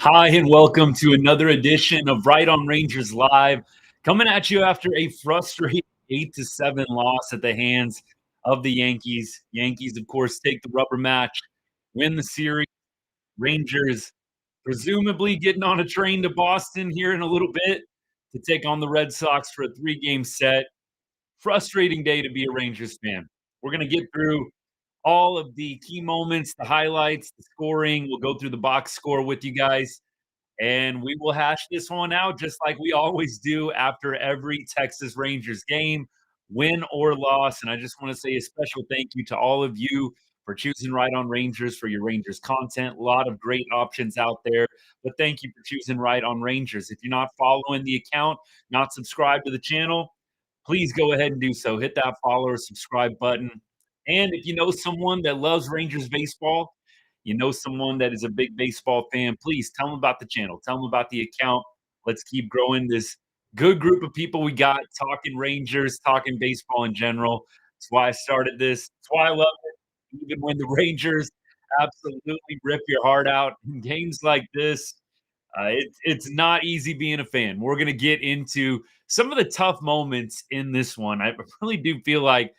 Hi, and welcome to another edition of Right on Rangers Live, coming at you after a frustrating 8-7 loss at the hands of the Yankees. Yankees, of course, take the rubber match, win the series. Rangers presumably getting on a train to Boston here in a little bit to take on the Red Sox for a three-game set. Frustrating day to be a Rangers fan. We're going to get through all of the key moments, the highlights, the scoring. We'll go through the box score with you guys. And we will hash this one out just like we always do after every Texas Rangers game, win or loss. And I just want to say a special thank you to all of you for choosing Right on Rangers for your Rangers content. A lot of great options out there, but thank you for choosing Right on Rangers. If you're not following the account, not subscribed to the channel, please go ahead and do so. Hit that follow or subscribe button. And if you know someone that loves Rangers baseball, you know someone that is a big baseball fan, please tell them about the channel. Tell them about the account. Let's keep growing this good group of people we got talking Rangers, talking baseball in general. That's why I started this. That's why I love it. Even when the Rangers absolutely rip your heart out in games like this, it's not easy being a fan. We're going to get into some of the tough moments in this one. I really do feel like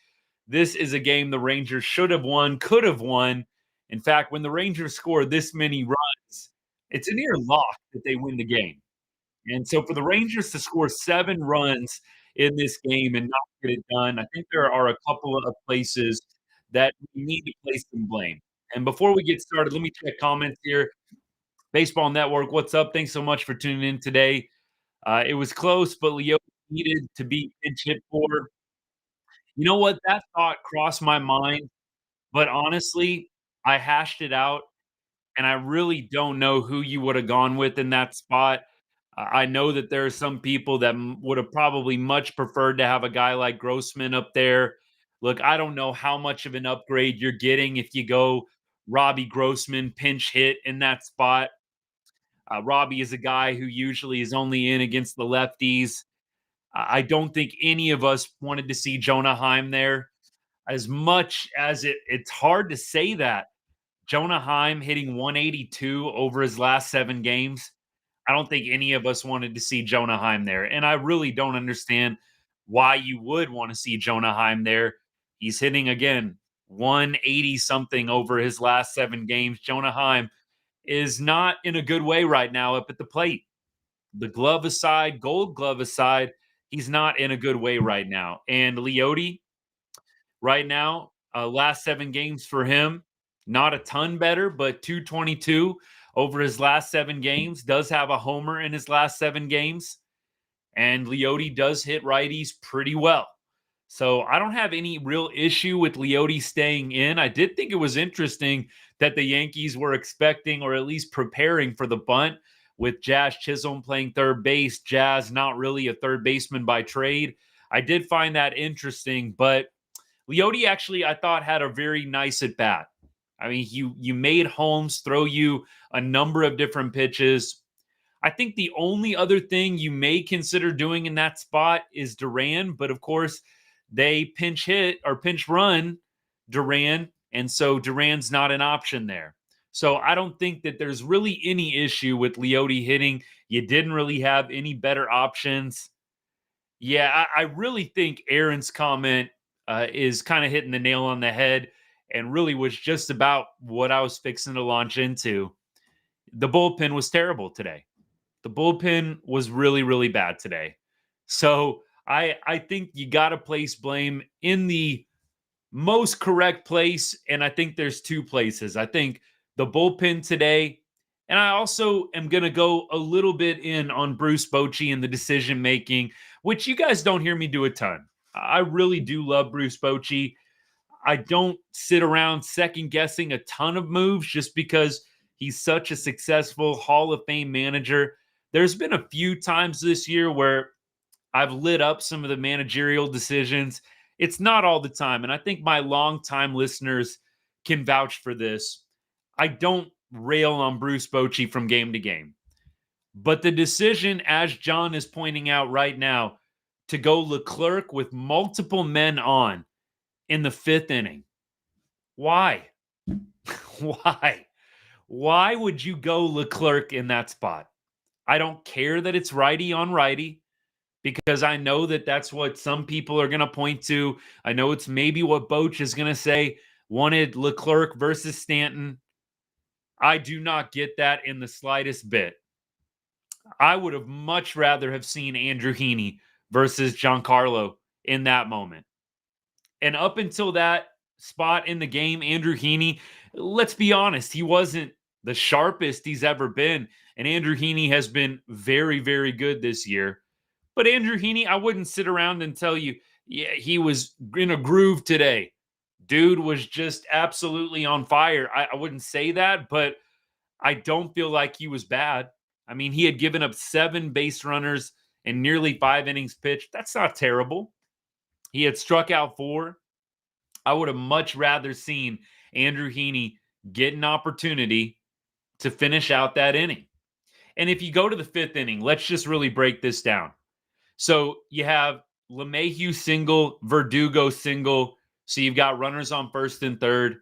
this is a game the Rangers should have won, could have won. In fact, when the Rangers score this many runs, it's a near lock that they win the game. And so for the Rangers to score 7 runs in this game and not get it done, I think there are a couple of places that we need to place some blame. And before we get started, let me check comments here. Baseball Network, what's up? Thanks so much for tuning in today. It was close, but Leo needed to be pinch hit for. You know what? That thought crossed my mind, but honestly, I hashed it out, and I really don't know who you would have gone with in that spot. I know that there are some people that would have probably much preferred to have a guy like Grossman up there. Look, I don't know how much of an upgrade you're getting if you go Robbie Grossman pinch hit in that spot. Robbie is a guy who usually is only in against the lefties. I don't think any of us wanted to see Jonah Heim there. As much as it's hard to say that Jonah Heim hitting 182 over his last 7 games, I don't think any of us wanted to see Jonah Heim there. And I really don't understand why you would want to see Jonah Heim there. He's hitting again 180 something over his last 7 games. Jonah Heim is not in a good way right now up at the plate. The glove aside, gold glove aside, he's not in a good way right now. And Leote, right now, last 7 games for him, not a ton better, but 222 over his last 7 games. Does have a homer in his last 7 games. And Leote does hit righties pretty well. So I don't have any real issue with Leote staying in. I did think it was interesting that the Yankees were expecting or at least preparing for the bunt with Jazz Chisholm playing third base. Jazz not really a third baseman by trade. I did find that interesting, but Leote actually, I thought, had a very nice at bat. I mean, you made Holmes throw you a number of different pitches. I think the only other thing you may consider doing in that spot is Duran, but of course, they pinch hit or pinch run Duran, and so Duran's not an option there. So I don't think that there's really any issue with Leote hitting. You didn't really have any better options. Yeah, I really think Aaron's comment is kind of hitting the nail on the head and really was just about what I was fixing to launch into. The bullpen was terrible today. The bullpen was really, really bad today. So I think you got to place blame in the most correct place. And I think there's 2 places. I think the bullpen today, and I also am going to go a little bit in on Bruce Bochy and the decision making, which you guys don't hear me do a ton. I really do love Bruce Bochy. I don't sit around second guessing a ton of moves just because he's such a successful Hall of Fame manager. There's been a few times this year where I've lit up some of the managerial decisions. It's not all the time. And I think my longtime listeners can vouch for this. I don't rail on Bruce Bochy from game to game. But the decision, as John is pointing out right now, to go Leclerc with multiple men on in the 5th inning. Why? Why? Why would you go Leclerc in that spot? I don't care that it's righty on righty because I know that that's what some people are going to point to. I know it's maybe what Boch is going to say, wanted Leclerc versus Stanton. I do not get that in the slightest bit. I would have much rather have seen Andrew Heaney versus Giancarlo in that moment. And up until that spot in the game, Andrew Heaney, let's be honest, he wasn't the sharpest he's ever been. And Andrew Heaney has been very, very good this year. But Andrew Heaney, I wouldn't sit around and tell you, yeah, he was in a groove today. Dude was just absolutely on fire. I wouldn't say that, but I don't feel like he was bad. I mean, he had given up 7 base runners and nearly 5 innings pitched. That's not terrible. He had struck out 4. I would have much rather seen Andrew Heaney get an opportunity to finish out that inning. And if you go to the 5th inning, let's just really break this down. So you have LeMahieu single, Verdugo single. So you've got runners on first and third.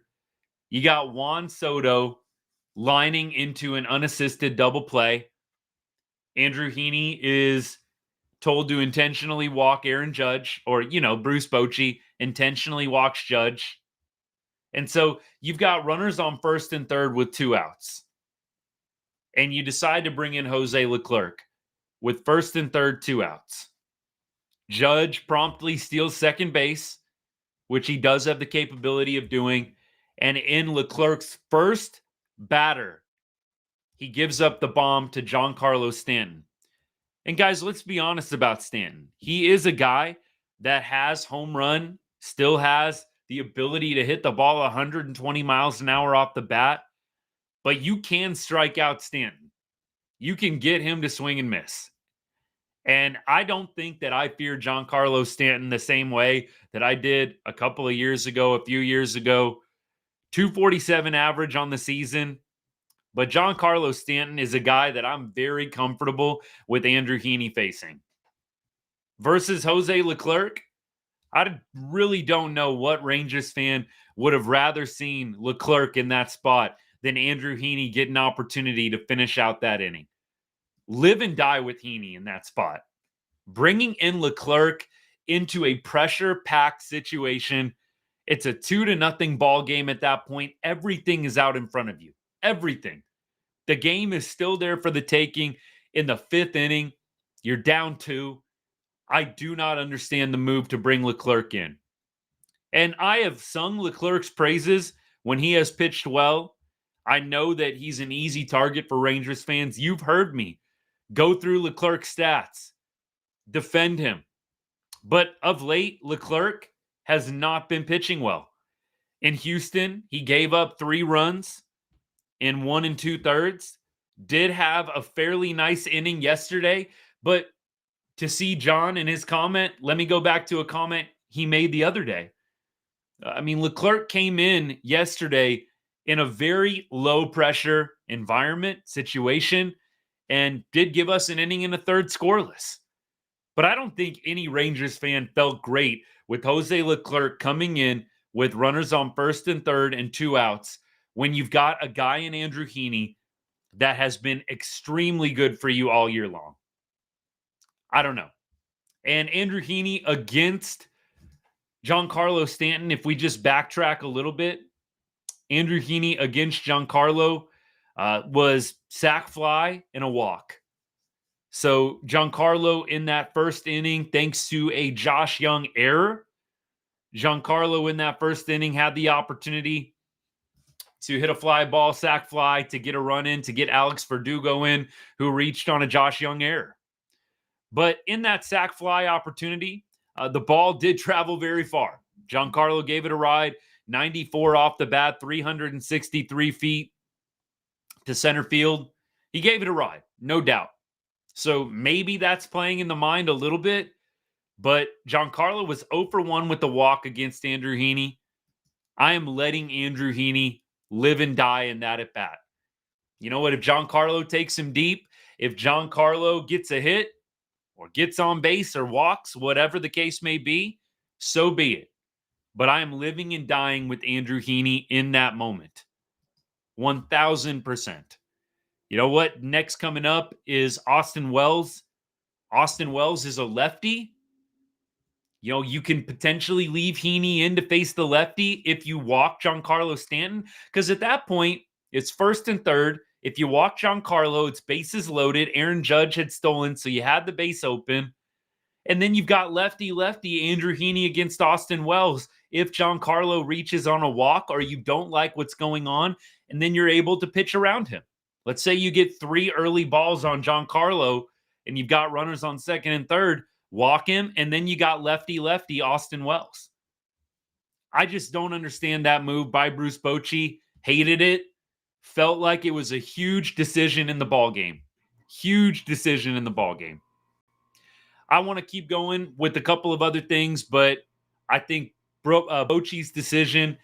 You got Juan Soto lining into an unassisted double play. Andrew Heaney is told to intentionally walk Aaron Judge, or, Bruce Bochy intentionally walks Judge. And so you've got runners on first and third with 2 outs. And you decide to bring in Jose Leclerc with first and third 2 outs. Judge promptly steals second base, which he does have the capability of doing. And in Leclerc's first batter, he gives up the bomb to Giancarlo Stanton. And guys, let's be honest about Stanton. He is a guy that has home run, still has the ability to hit the ball 120 miles an hour off the bat, but you can strike out Stanton. You can get him to swing and miss. And I don't think that I fear Giancarlo Stanton the same way that I did a couple of years ago, a few years ago. 247 average on the season. But Giancarlo Stanton is a guy that I'm very comfortable with Andrew Heaney facing. Versus Jose Leclerc, I really don't know what Rangers fan would have rather seen Leclerc in that spot than Andrew Heaney get an opportunity to finish out that inning. Live and die with Heaney in that spot. Bringing in Leclerc into a pressure-packed situation, it's a 2-0 ball game at that point. Everything is out in front of you. Everything. The game is still there for the taking. In the 5th inning, you're down 2. I do not understand the move to bring Leclerc in. And I have sung Leclerc's praises when he has pitched well. I know that he's an easy target for Rangers fans. You've heard me go through Leclerc's stats, defend him. But of late, Leclerc has not been pitching well. In Houston, he gave up 3 runs in 1 2/3. Did have a fairly nice inning yesterday, but to see John in his comment, let me go back to a comment he made the other day. I mean, Leclerc came in yesterday in a very low pressure environment situation and did give us an inning in a 3rd scoreless. But I don't think any Rangers fan felt great with Jose Leclerc coming in with runners on first and third and 2 outs when you've got a guy in Andrew Heaney that has been extremely good for you all year long. I don't know. And Andrew Heaney against Giancarlo Stanton, if we just backtrack a little bit, Andrew Heaney against Giancarlo was sac fly and a walk. So Giancarlo in that 1st inning, thanks to a Josh Young error, Giancarlo in that 1st inning had the opportunity to hit a fly ball, sac fly, to get a run in, to get Alex Verdugo in, who reached on a Josh Young error. But in that sac fly opportunity, the ball did travel very far. Giancarlo gave it a ride, 94 off the bat, 363 feet to center field. He gave it a ride, no doubt. So maybe that's playing in the mind a little bit, but Giancarlo was 0 for 1 with the walk against Andrew Heaney. I am letting Andrew Heaney live and die in that at bat. You know what? If Giancarlo takes him deep, if Giancarlo gets a hit or gets on base or walks, whatever the case may be, so be it. But I am living and dying with Andrew Heaney in that moment. 1000%. You know what? Next coming up is Austin Wells. Austin Wells is a lefty. You know, you can potentially leave Heaney in to face the lefty if you walk Giancarlo Stanton, because at that point, it's first and third. If you walk Giancarlo, it's bases loaded. Aaron Judge had stolen, so you had the base open. And then you've got lefty Andrew Heaney against Austin Wells. If Giancarlo reaches on a walk or you don't like what's going on, and then you're able to pitch around him. Let's say you get 3 early balls on Giancarlo and you've got runners on second and third, walk him, and then you got lefty Austin Wells. I just don't understand that move by Bruce Bochy. Hated it. Felt like it was a huge decision in the ball game. Huge decision in the ball game. I want to keep going with a couple of other things, but I think Bochy's decision,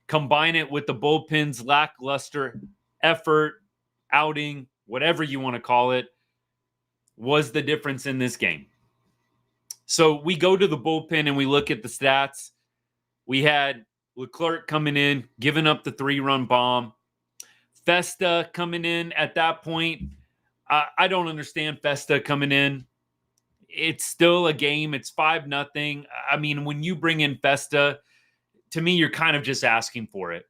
combine it with the bullpen's lackluster effort, outing, whatever you want to call it, was the difference in this game. So we go to the bullpen and we look at the stats. We had Leclerc coming in, giving up the 3-run bomb. Festa coming in at that point. I don't understand Festa coming in. It's still a game. It's 5-0. I mean, when you bring in Festa, to me, you're kind of just asking for it.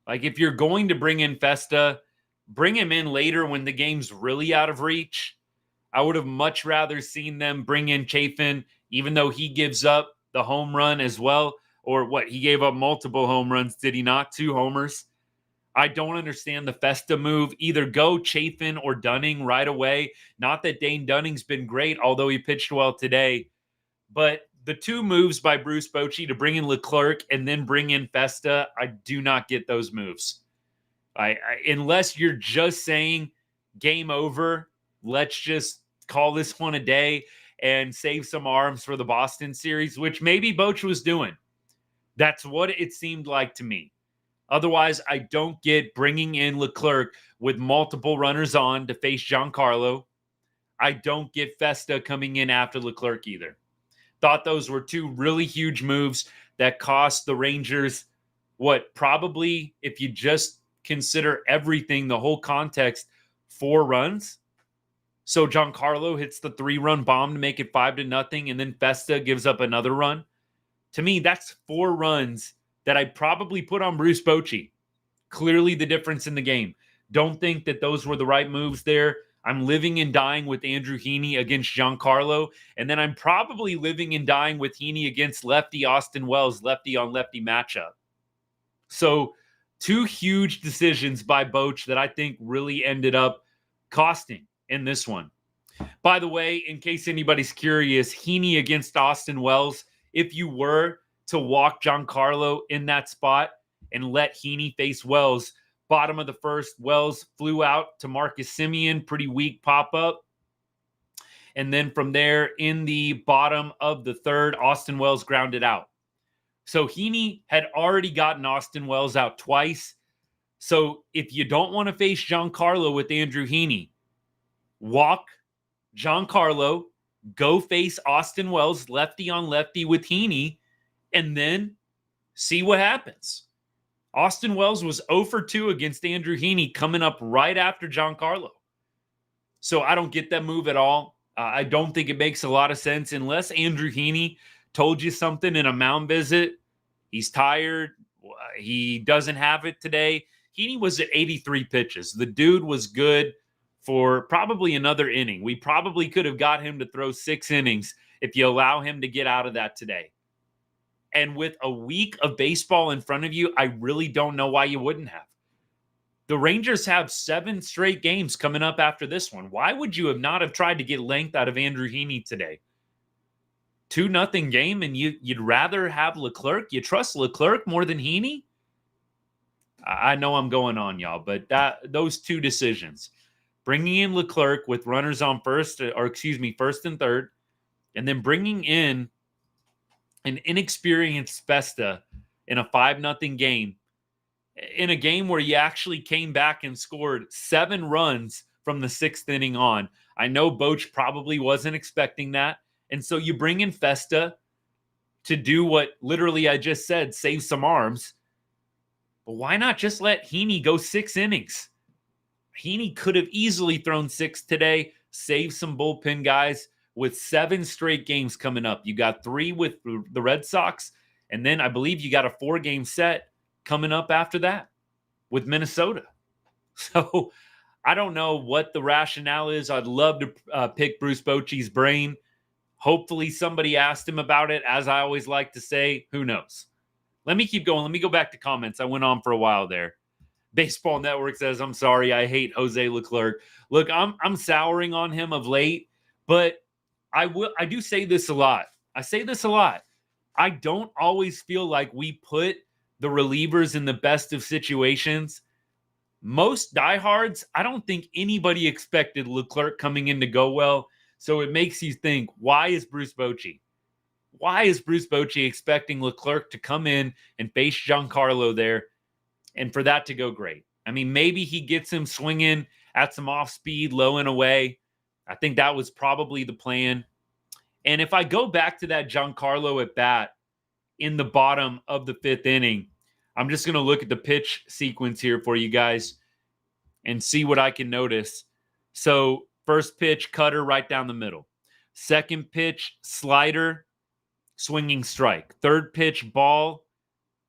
Like, if you're going to bring in Festa, bring him in later when the game's really out of reach. I would have much rather seen them bring in Chafin, even though he gives up the home run as well. Or what? He gave up multiple home runs, did he not? 2 homers. I don't understand the Festa move. Either go Chafin or Dunning right away. Not that Dane Dunning's been great, although he pitched well today. But the 2 moves by Bruce Bochy to bring in Leclerc and then bring in Festa, I do not get those moves. Unless you're just saying game over, let's just call this one a day and save some arms for the Boston series, which maybe Bochy was doing. That's what it seemed like to me. Otherwise, I don't get bringing in Leclerc with multiple runners on to face Giancarlo. I don't get Festa coming in after Leclerc either. Thought those were 2 really huge moves that cost the Rangers probably, if you just consider everything, the whole context, 4 runs. So Giancarlo hits the 3-run bomb to make it 5-0, and then Festa gives up another run. To me, that's 4 runs that I probably put on Bruce Bochy. Clearly the difference in the game. Don't think that those were the right moves there. I'm living and dying with Andrew Heaney against Giancarlo, and then I'm probably living and dying with Heaney against lefty Austin Wells, lefty on lefty matchup. So 2 huge decisions by Boch that I think really ended up costing in this one. By the way, in case anybody's curious, Heaney against Austin Wells, if you were to walk Giancarlo in that spot and let Heaney face Wells, bottom of the first, Wells flew out to Marcus Semien, pretty weak pop-up. And then from there, in the bottom of the third, Austin Wells grounded out. So Heaney had already gotten Austin Wells out twice. So if you don't want to face Giancarlo with Andrew Heaney, walk Giancarlo, go face Austin Wells lefty on lefty with Heaney, and then see what happens. Austin Wells was 0 for 2 against Andrew Heaney coming up right after Giancarlo. So I don't get that move at all. I don't think it makes a lot of sense unless Andrew Heaney told you something in a mound visit. He's tired. He doesn't have it today. Heaney was at 83 pitches. The dude was good for probably another inning. We probably could have got him to throw 6 innings if you allow him to get out of that today. And with a week of baseball in front of you, I really don't know why you wouldn't have. The Rangers have 7 straight games coming up after this one. Why would you have not have tried to get length out of Andrew Heaney today? 2-0 game, and you'd rather have Leclerc? You trust Leclerc more than Heaney? I know I'm going on, y'all, but those 2 decisions, bringing in Leclerc with runners on first and third, and then bringing in an inexperienced Festa in a 5-0 game, in a game where you actually came back and scored 7 runs from the 6th inning on. I know Boch probably wasn't expecting that. And so you bring in Festa to do what literally I just said, save some arms. But why not just let Heaney go 6 innings? Heaney could have easily thrown 6 today, save some bullpen guys with 7 straight games coming up. You got 3 with the Red Sox, and then I believe you got a 4-game set coming up after that with Minnesota. So I don't know what the rationale is. I'd love to pick Bruce Bochy's brain. Hopefully somebody asked him about it. As I always like to say, who knows? Let me keep going. Let me go back to comments. I went on for a while there. Baseball Network says, I'm sorry, I hate Jose Leclerc. Look, I'm souring on him of late, but I do say this a lot. I don't always feel like we put the relievers in the best of situations. Most diehards, I don't think anybody expected Leclerc coming in to go well. So it makes you think, why is Bruce Bochy expecting Leclerc to come in and face Giancarlo there and for that to go great? I mean, maybe he gets him swinging at some off speed, low and away. I think that was probably the plan. And if I go back to that Giancarlo at bat in the bottom of the 5th inning, I'm just going to look at the pitch sequence here for you guys and see what I can notice. So first pitch, cutter right down the middle. Second pitch, slider, swinging strike. Third pitch, ball,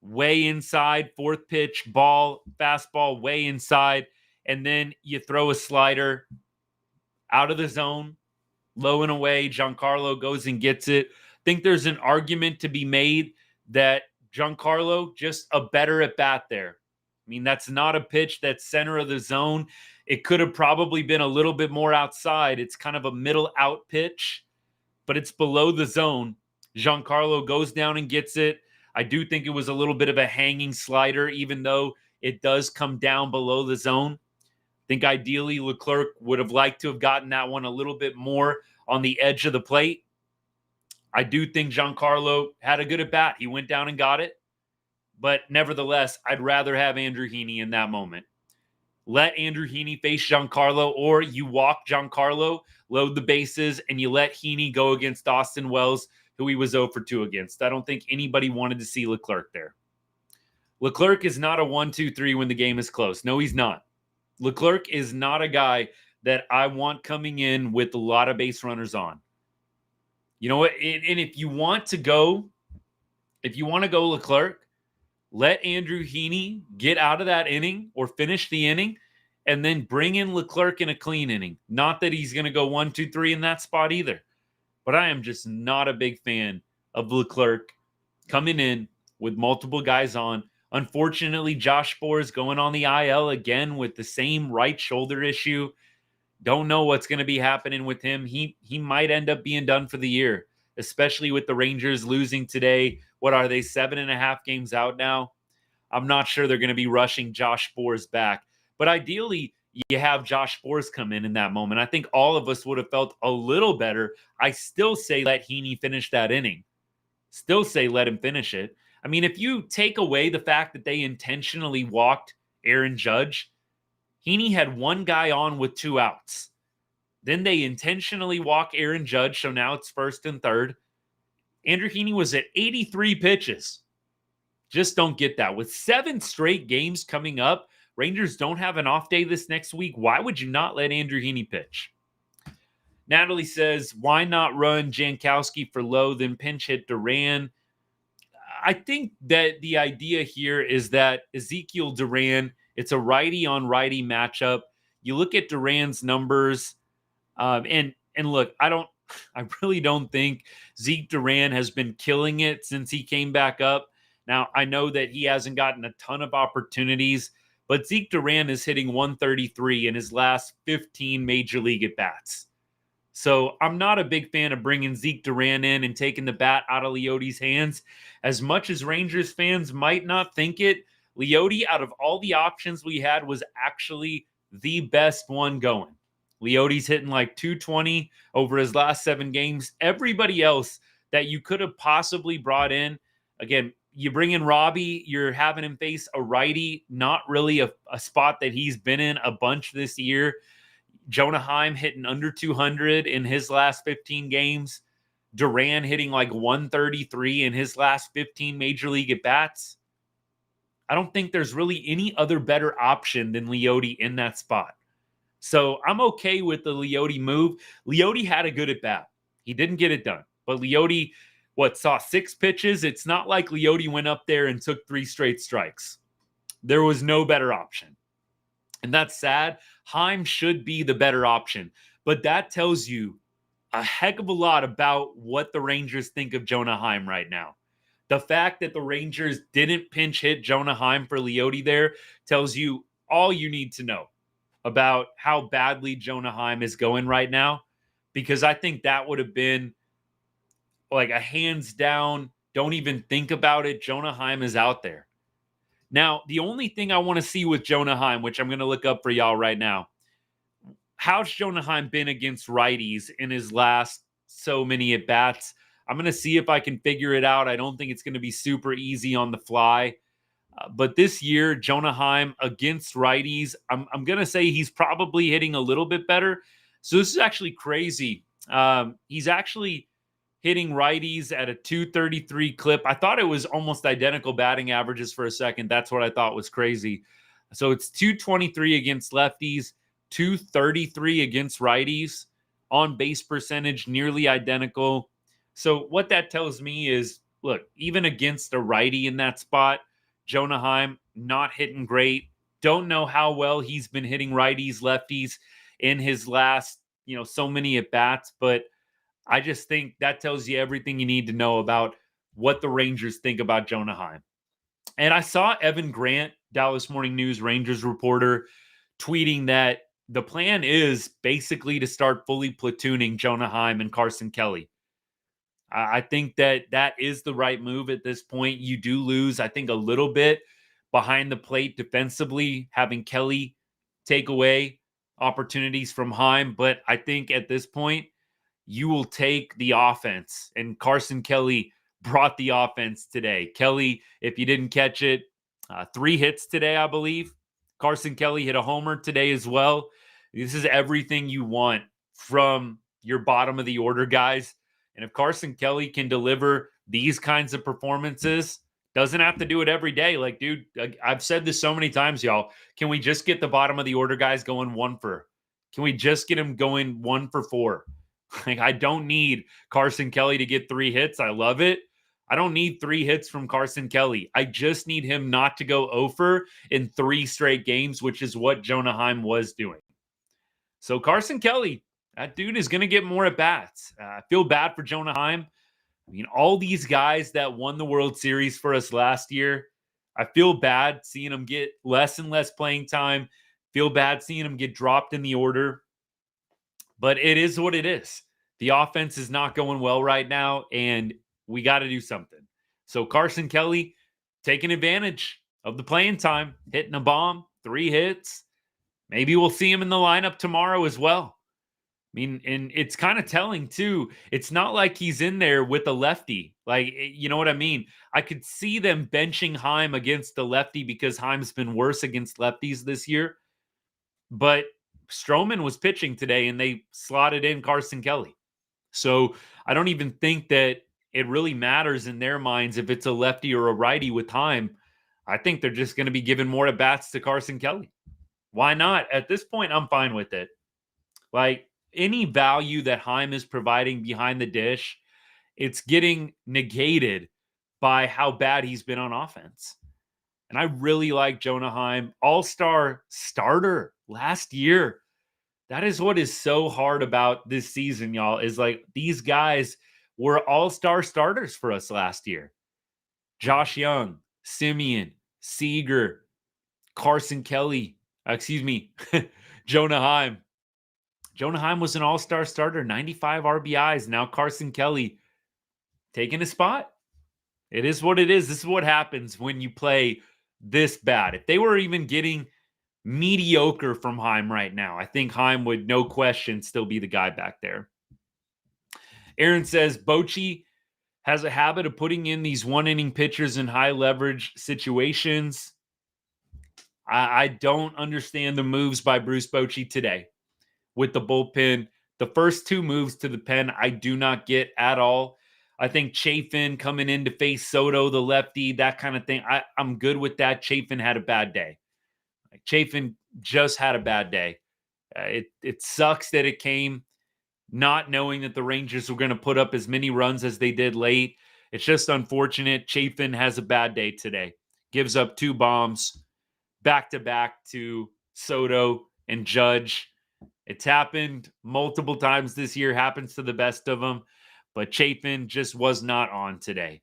way inside. Fourth pitch, ball, fastball, way inside. And then you throw a slider out of the zone, low and away. Giancarlo goes and gets it. I think there's an argument to be made that Giancarlo just a better at bat there. I mean, that's not a pitch that's center of the zone. It could have probably been a little bit more outside. It's kind of a middle out pitch, but it's below the zone. Giancarlo goes down and gets it. I do think it was a little bit of a hanging slider, even though it does come down below the zone. I think ideally Leclerc would have liked to have gotten that one a little bit more on the edge of the plate. I do think Giancarlo had a good at bat. He went down and got it. But nevertheless, I'd rather have Andrew Heaney in that moment. Let Andrew Heaney face Giancarlo, or you walk Giancarlo, load the bases, and you let Heaney go against Austin Wells, who he was 0 for 2 against. I don't think anybody wanted to see Leclerc there. Leclerc is not a 1-2-3 when the game is close. No, he's not. Leclerc is not a guy that I want coming in with a lot of base runners on. You know what? And if you want to go Leclerc, let Andrew Heaney get out of that inning or finish the inning and then bring in Leclerc in a clean inning. Not that he's going to go 1-2-3 in that spot either. But I am just not a big fan of Leclerc coming in with multiple guys on. Unfortunately, Josh Bohr is going on the IL again with the same right shoulder issue. Don't know what's going to be happening with him. He might end up being done for the year, especially with the Rangers losing today. What are they, 7.5 games out now? I'm not sure they're going to be rushing Josh Bohr's back. But ideally, you have Josh Bohr come in that moment. I think all of us would have felt a little better. I still say let Heaney finish that inning. Still say let him finish it. I mean, if you take away the fact that they intentionally walked Aaron Judge, Heaney had one guy on with 2 outs. Then they intentionally walk Aaron Judge, so now it's first and third. Andrew Heaney was at 83 pitches. Just don't get that. With 7 straight games coming up, Rangers don't have an off day this next week. Why would you not let Andrew Heaney pitch? Natalie says, why not run Jankowski for Lowe, then pinch hit Duran? I think that the idea here is that Ezekiel Duran, it's a righty on righty matchup. You look at Duran's numbers, and look, I really don't think Zeke Duran has been killing it since he came back up. Now, I know that he hasn't gotten a ton of opportunities, but Zeke Duran is hitting 133 in his last 15 major league at-bats. So I'm not a big fan of bringing Zeke Duran in and taking the bat out of Leote's hands. As much as Rangers fans might not think it, Leote, out of all the options we had, was actually the best one going. Leote's hitting like 220 over his last 7 games. Everybody else that you could have possibly brought in, again, you bring in Robbie, you're having him face a righty, not really a spot that he's been in a bunch this year. Jonah Heim hitting under 200 in his last 15 games. Duran hitting like 133 in his last 15 major league at-bats. I don't think there's really any other better option than Leote in that spot. So I'm okay with the Leote move. Leote had a good at bat. He didn't get it done. But Leote, saw 6 pitches? It's not like Leote went up there and took 3 straight strikes. There was no better option. And that's sad. Heim should be the better option. But that tells you a heck of a lot about what the Rangers think of Jonah Heim right now. The fact that the Rangers didn't pinch hit Jonah Heim for Leote there tells you all you need to know about how badly Jonah Heim is going right now, because I think that would have been like a hands down, don't even think about it. Jonah Heim is out there. Now, the only thing I want to see with Jonah Heim, which I'm going to look up for y'all right now, how's Jonah Heim been against righties in his last so many at bats? I'm going to see if I can figure it out. I don't think it's going to be super easy on the fly. But this year, Jonah Heim against righties, I'm going to say he's probably hitting a little bit better. So this is actually crazy. He's actually hitting righties at a 233 clip. I thought it was almost identical batting averages for a second. That's what I thought was crazy. So it's 223 against lefties, 233 against righties. On base percentage, nearly identical. So what that tells me is, look, even against a righty in that spot, Jonah Heim not hitting great. Don't know how well he's been hitting righties, lefties in his last, so many at bats, but I just think that tells you everything you need to know about what the Rangers think about Jonah Heim. And I saw Evan Grant, Dallas Morning News Rangers reporter, tweeting that the plan is basically to start fully platooning Jonah Heim and Carson Kelly. I think that is the right move at this point. You do lose, I think, a little bit behind the plate defensively, having Kelly take away opportunities from Heim. But I think at this point, you will take the offense. And Carson Kelly brought the offense today. Kelly, if you didn't catch it, 3 hits today, I believe. Carson Kelly hit a homer today as well. This is everything you want from your bottom of the order guys. And if Carson Kelly can deliver these kinds of performances, doesn't have to do it every day. Like, dude, I've said this so many times, y'all. Can we just get the bottom of the order guys going Can we just get them going 1 for 4? Like, I don't need Carson Kelly to get 3 hits. I love it. I don't need 3 hits from Carson Kelly. I just need him not to go 0 in 3 straight games, which is what Jonah Heim was doing. So Carson Kelly, that dude is going to get more at bats. I feel bad for Jonah Heim. I mean, all these guys that won the World Series for us last year, I feel bad seeing them get less and less playing time. Feel bad seeing them get dropped in the order. But it is what it is. The offense is not going well right now, and we got to do something. So Carson Kelly taking advantage of the playing time, hitting a bomb, 3 hits. Maybe we'll see him in the lineup tomorrow as well. I mean, and it's kind of telling too. It's not like he's in there with a lefty. Like, you know what I mean? I could see them benching Heim against the lefty because Heim's been worse against lefties this year. But Stroman was pitching today and they slotted in Carson Kelly. So I don't even think that it really matters in their minds if it's a lefty or a righty with Heim. I think they're just going to be giving more at bats to Carson Kelly. Why not? At this point, I'm fine with it. Like, any value that Heim is providing behind the dish, it's getting negated by how bad he's been on offense. And I really like Jonah Heim, all-star starter last year. That is what is so hard about this season, y'all, is like these guys were all-star starters for us last year. Josh Young, Semien, Seager, Carson Kelly, Jonah Heim. Jonah Heim was an all-star starter, 95 RBIs. Now Carson Kelly taking a spot. It is what it is. This is what happens when you play this bad. If they were even getting mediocre from Heim right now, I think Heim would, no question, still be the guy back there. Aaron says, Bochy has a habit of putting in these one-inning pitchers in high-leverage situations. I don't understand the moves by Bruce Bochy today with the bullpen. The first 2 moves to the pen, I do not get at all. I think Chafin coming in to face Soto, the lefty, that kind of thing. I'm good with that. Chafin had a bad day. Chafin just had a bad day. It sucks that it came not knowing that the Rangers were going to put up as many runs as they did late. It's just unfortunate. Chafin has a bad day today. Gives up 2 bombs back to back to Soto and Judge. It's happened multiple times this year, happens to the best of them, but Chafin just was not on today.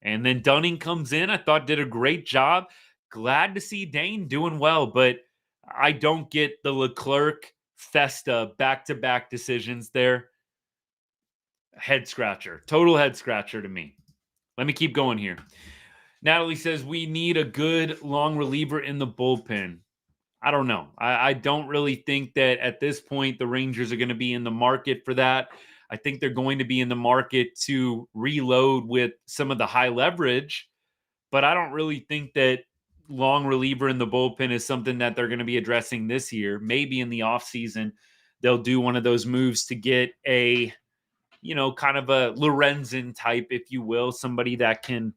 And then Dunning comes in, I thought did a great job. Glad to see Dane doing well, but I don't get the Leclerc Festa back-to-back decisions there. Head scratcher, total head scratcher to me. Let me keep going here. Natalie says, we need a good long reliever in the bullpen. I don't know. I don't really think that at this point the Rangers are going to be in the market for that. I think they're going to be in the market to reload with some of the high leverage, but I don't really think that long reliever in the bullpen is something that they're going to be addressing this year. Maybe in the offseason, they'll do one of those moves to get a, kind of a Lorenzen type, if you will, somebody that can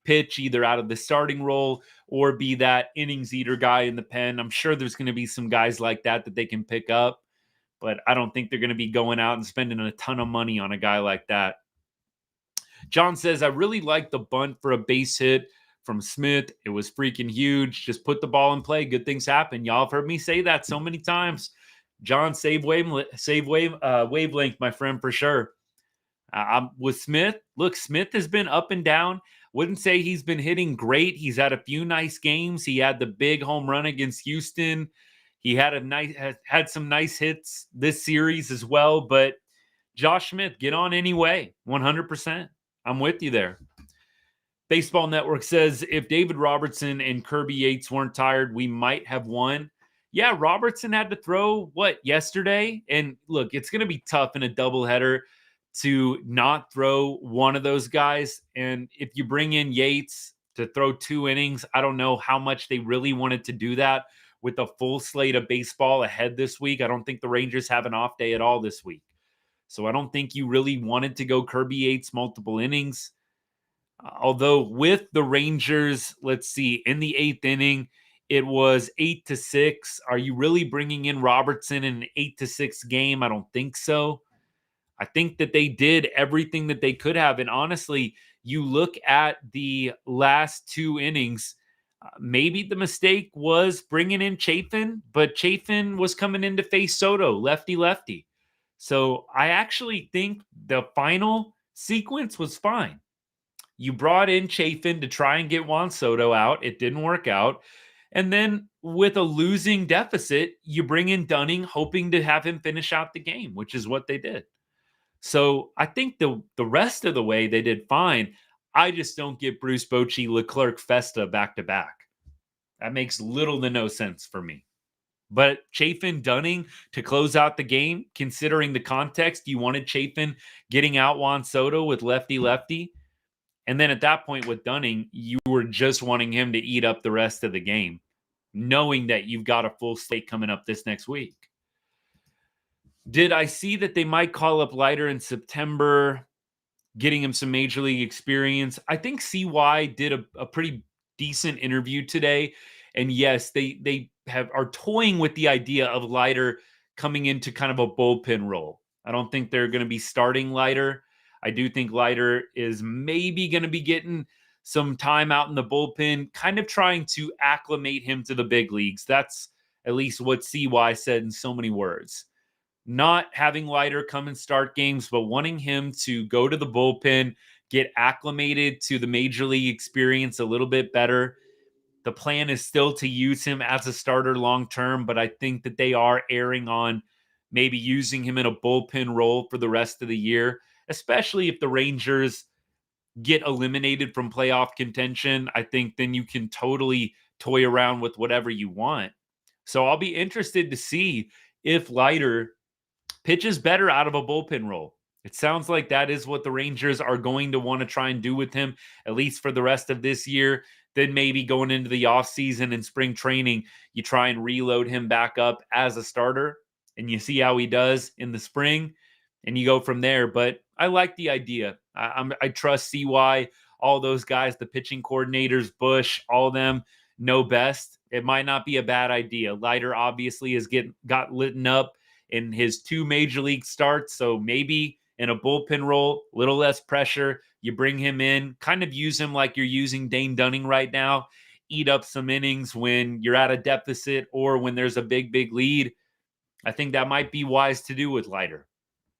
pitch either out of the starting role or be that innings eater guy in the pen. I'm sure there's going to be some guys like that they can pick up, but I don't think they're going to be going out and spending a ton of money on a guy like that. John says, I really like the bunt for a base hit from Smith. It was freaking huge. Just put the ball in play. Good things happen. Y'all have heard me say that so many times. John, save wavelength, my friend, for sure. With Smith, look, Smith has been up and down. Wouldn't say he's been hitting great. He's had a few nice games. He had the big home run against Houston. He had had some nice hits this series as well. But Josh Smith, get on anyway. 100%. I'm with you there. Baseball Network says, if David Robertson and Kirby Yates weren't tired, we might have won. Yeah, Robertson had to throw, yesterday? And look, it's going to be tough in a doubleheader to not throw one of those guys. And if you bring in Yates to throw 2 innings, I don't know how much they really wanted to do that with a full slate of baseball ahead this week. I don't think the Rangers have an off day at all this week. So I don't think you really wanted to go Kirby Yates multiple innings. Although with the Rangers, let's see, in the 8th inning, it was 8-6. Are you really bringing in Robertson in an 8-6 game? I don't think so. I think that they did everything that they could have. And honestly, you look at the last 2 innings, maybe the mistake was bringing in Chafin, but Chafin was coming in to face Soto, lefty. So I actually think the final sequence was fine. You brought in Chafin to try and get Juan Soto out. It didn't work out. And then with a losing deficit, you bring in Dunning, hoping to have him finish out the game, which is what they did. So I think the rest of the way they did fine. I just don't get Bruce Bochy, Leclerc, Festa back-to-back. That makes little to no sense for me. But Chafin, Dunning to close out the game, considering the context, you wanted Chafin getting out Juan Soto with lefty. And then at that point with Dunning, you were just wanting him to eat up the rest of the game, knowing that you've got a full slate coming up this next week. Did I see that they might call up Leiter in September, getting him some major league experience? I think CY did a pretty decent interview today. And yes, they are toying with the idea of Leiter coming into kind of a bullpen role. I don't think they're going to be starting Leiter. I do think Leiter is maybe going to be getting some time out in the bullpen, kind of trying to acclimate him to the big leagues. That's at least what CY said in so many words. Not having Leiter come and start games, but wanting him to go to the bullpen, get acclimated to the major league experience a little bit better. The plan is still to use him as a starter long term, but I think that they are erring on maybe using him in a bullpen role for the rest of the year, especially if the Rangers get eliminated from playoff contention. I think then you can totally toy around with whatever you want. So I'll be interested to see if Leiter pitches better out of a bullpen role. It sounds like that is what the Rangers are going to want to try and do with him, at least for the rest of this year. Then maybe going into the offseason and spring training, you try and reload him back up as a starter, and you see how he does in the spring, and you go from there. But I like the idea. I trust CY, all those guys, the pitching coordinators, Bush, all of them know best. It might not be a bad idea. Leiter obviously got lit up in his 2 major league starts, so maybe in a bullpen role, a little less pressure. You bring him in, kind of use him like you're using Dane Dunning right now. Eat up some innings when you're at a deficit or when there's a big lead. I think that might be wise to do with Leiter.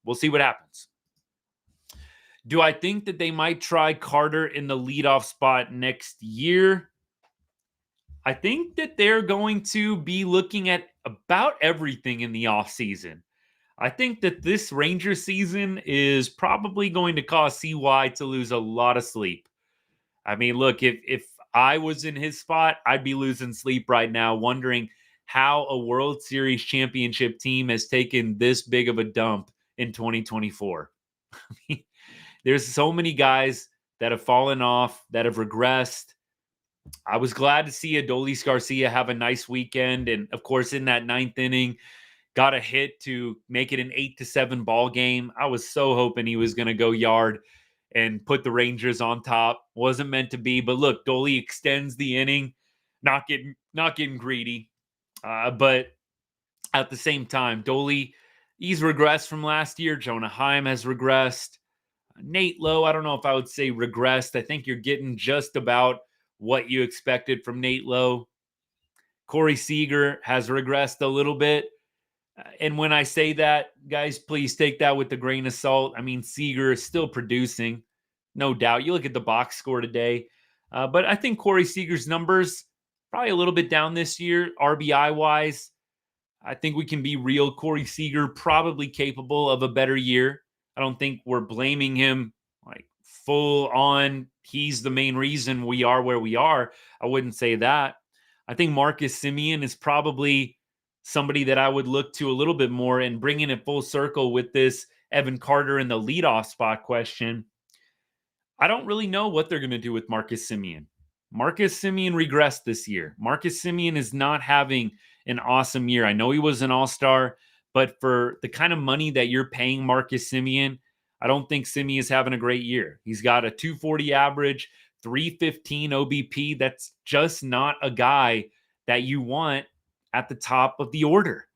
We'll see what happens. Do I think that they might try Carter in the leadoff spot next year? I think that they're going to be looking at about everything in the offseason. I think that this Ranger season is probably going to cause CY to lose a lot of sleep. I mean, look, if I was in his spot, I'd be losing sleep right now, wondering how a World Series championship team has taken this big of a dump in 2024. There's so many guys that have fallen off, that have regressed. I was glad to see Adolis Garcia have a nice weekend. And of course, in that 9th inning, got a hit to make it an 8-7 ball game. I was so hoping he was going to go yard and put the Rangers on top. Wasn't meant to be, but look, Dolly extends the inning, not getting greedy. But at the same time, Dolly, he's regressed from last year. Jonah Heim has regressed. Nate Lowe, I don't know if I would say regressed. I think you're getting just about what you expected from Nate Lowe. Corey Seager has regressed a little bit. And when I say that, guys, please take that with a grain of salt. I mean, Seager is still producing, no doubt. You look at the box score today. But I think Corey Seager's numbers probably a little bit down this year, RBI-wise. I think we can be real. Corey Seager probably capable of a better year. I don't think we're blaming him like full on. He's the main reason we are where we are. I wouldn't say that. I think Marcus Semien is probably somebody that I would look to a little bit more, and bringing it full circle with this Evan Carter in the leadoff spot question. I don't really know what they're going to do with Marcus Semien. Marcus Semien regressed this year. Marcus Semien is not having an awesome year. I know he was an all-star, but for the kind of money that you're paying Marcus Semien, I don't think Semien is having a great year. He's got a 240 average, 315 OBP. That's just not a guy that you want at the top of the order.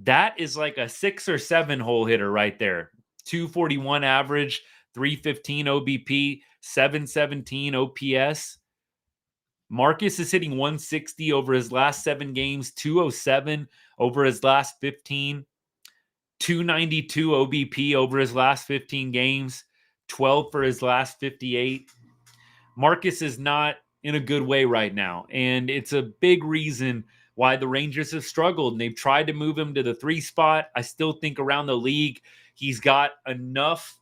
That is like a 6 or 7 hole hitter right there. 241 average, 315 OBP, 717 OPS. Marcus is hitting 160 over his last 7 games, 207 over his last 15, 292 OBP over his last 15 games, 12 for his last 58. Marcus is not in a good way right now, and it's a big reason why the Rangers have struggled, and they've tried to move him to the 3 spot. I still think around the league, he's got enough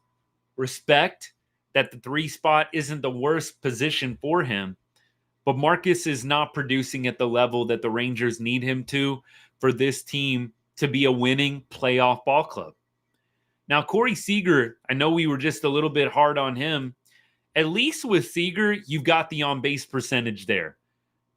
respect that the 3 spot isn't the worst position for him. But Marcus is not producing at the level that the Rangers need him to for this team to be a winning playoff ball club. Now, Corey Seager, I know we were just a little bit hard on him. At least with Seager, you've got the on-base percentage there.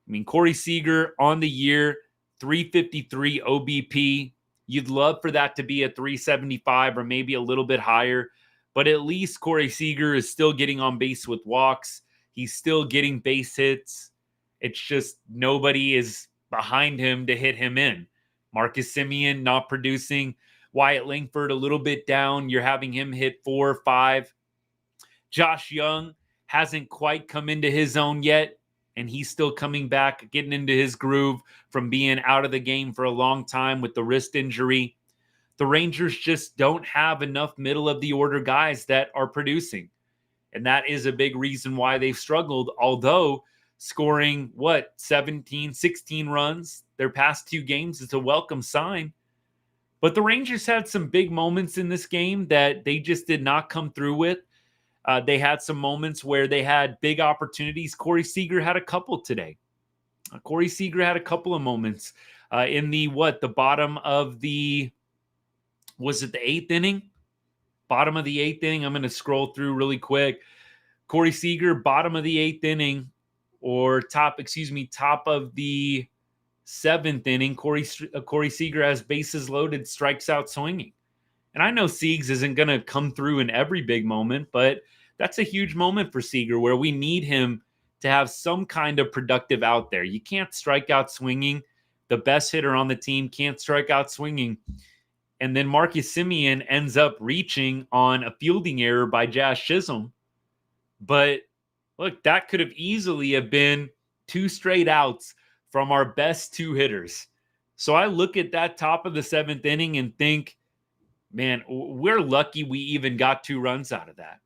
I mean, Corey Seager on the year, 353 OBP. You'd love for that to be a 375 or maybe a little bit higher. But at least Corey Seager is still getting on base with walks. He's still getting base hits. It's just nobody is behind him to hit him in. Marcus Semien not producing. Wyatt Langford a little bit down. You're having him hit 4 or 5. Josh Young hasn't quite come into his own yet, and he's still coming back, getting into his groove from being out of the game for a long time with the wrist injury. The Rangers just don't have enough middle-of-the-order guys that are producing. And that is a big reason why they've struggled, although scoring, 17, 16 runs their past 2 games is a welcome sign. But the Rangers had some big moments in this game that they just did not come through with. They had some moments where they had big opportunities. Corey Seager had a couple today. Corey Seager had a couple of moments in the bottom of the, was it the 8th inning? Bottom of the 8th inning. I'm going to scroll through really quick. Corey Seager, bottom of the 8th inning, or top of the 7th inning. Corey Seager has bases loaded, strikes out swinging. And I know Siegs isn't going to come through in every big moment, but that's a huge moment for Seager where we need him to have some kind of productive out there. You can't strike out swinging. The best hitter on the team can't strike out swinging. And then Marcus Semien ends up reaching on a fielding error by Jazz Chisholm. But look, that could have easily have been 2 straight outs from our best 2 hitters. So I look at that top of the 7th inning and think, man, we're lucky we even got 2 runs out of that.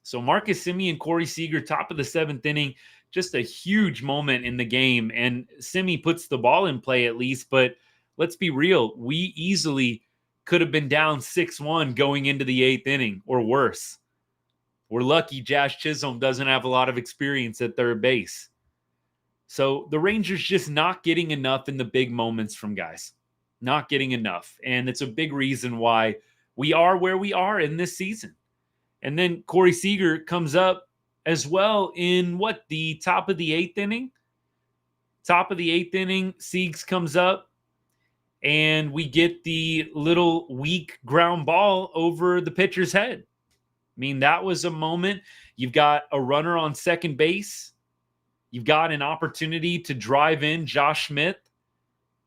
So Marcus Semien, Corey Seager, top of the 7th inning, just a huge moment in the game. And Semien puts the ball in play at least, but let's be real. We easily could have been down 6-1 going into the 8th inning or worse. We're lucky Jazz Chisholm doesn't have a lot of experience at third base. So the Rangers just not getting enough in the big moments from guys. Not getting enough. And it's a big reason why we are where we are in this season. And then Corey Seager comes up as well in the top of the 8th inning? Top of the 8th inning, Siegs comes up and we get the little weak ground ball over the pitcher's head. I mean, that was a moment. You've got a runner on second base. You've got an opportunity to drive in Josh Smith.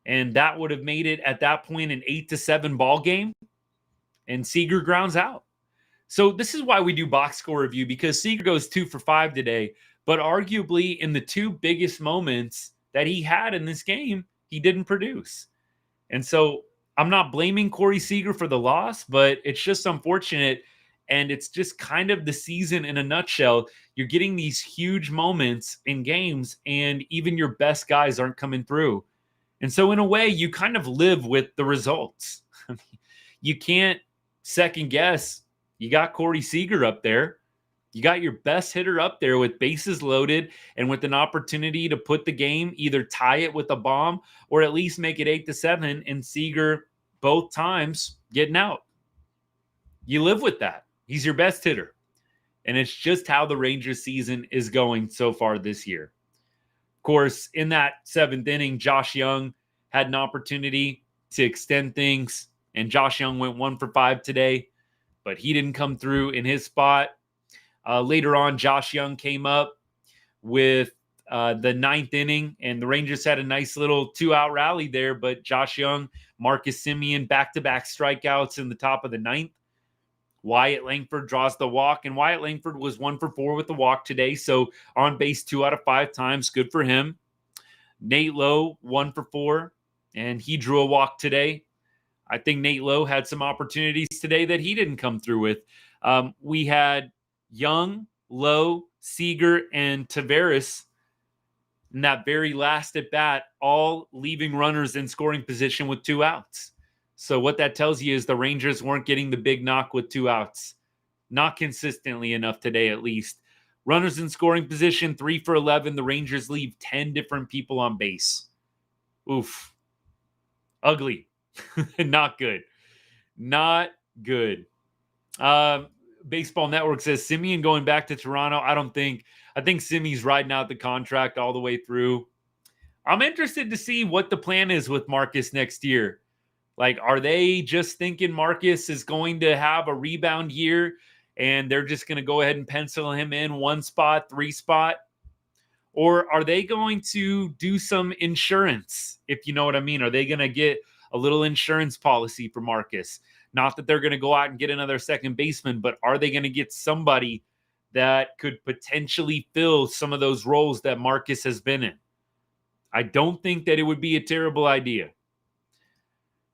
And that would have made it at that point an 8-7 ball game. And Seager grounds out. So this is why we do box score review, because Seager goes 2 for 5 today. But arguably in the 2 biggest moments that he had in this game, he didn't produce. And so I'm not blaming Corey Seager for the loss, but it's just unfortunate. And it's just kind of the season in a nutshell. You're getting these huge moments in games, and even your best guys aren't coming through. And so in a way, you kind of live with the results. You can't second guess. You got Corey Seager up there. You got your best hitter up there with bases loaded and with an opportunity to put the game, either tie it with a bomb or at least make it 8-7, and Seager both times getting out. You live with that. He's your best hitter. And it's just how the Rangers season is going so far this year. Of course, in that 7th inning, Josh Young had an opportunity to extend things, and Josh Young went 1 for 5 today, but he didn't come through in his spot. Later on, Josh Young came up with the 9th inning, and the Rangers had a nice little 2-out rally there, but Josh Young, Marcus Semien, back-to-back strikeouts in the top of the 9th. Wyatt Langford draws the walk, and Wyatt Langford was 1 for 4 with the walk today, so on base 2 out of 5 times. Good for him. Nate Lowe, 1 for 4, and he drew a walk today. I think Nate Lowe had some opportunities today that he didn't come through with. We had Young, Lowe, Seager, and Taveras in that very last at bat, all leaving runners in scoring position with 2 outs. So what that tells you is the Rangers weren't getting the big knock with 2 outs. Not consistently enough today, at least. Runners in scoring position, 3 for 11. The Rangers leave 10 different people on base. Oof. Ugly. Not good. Not good. Baseball Network says Semien going back to Toronto. I think Semien's riding out the contract all the way through. I'm interested to see what the plan is with Marcus next year. Like, are they just thinking Marcus is going to have a rebound year and they're just going to go ahead and pencil him in 1 spot, 3 spot? Or are they going to do some insurance, if you know what I mean? Are they going to get a little insurance policy for Marcus? Not that they're going to go out and get another second baseman, but are they going to get somebody that could potentially fill some of those roles that Marcus has been in? I don't think that it would be a terrible idea.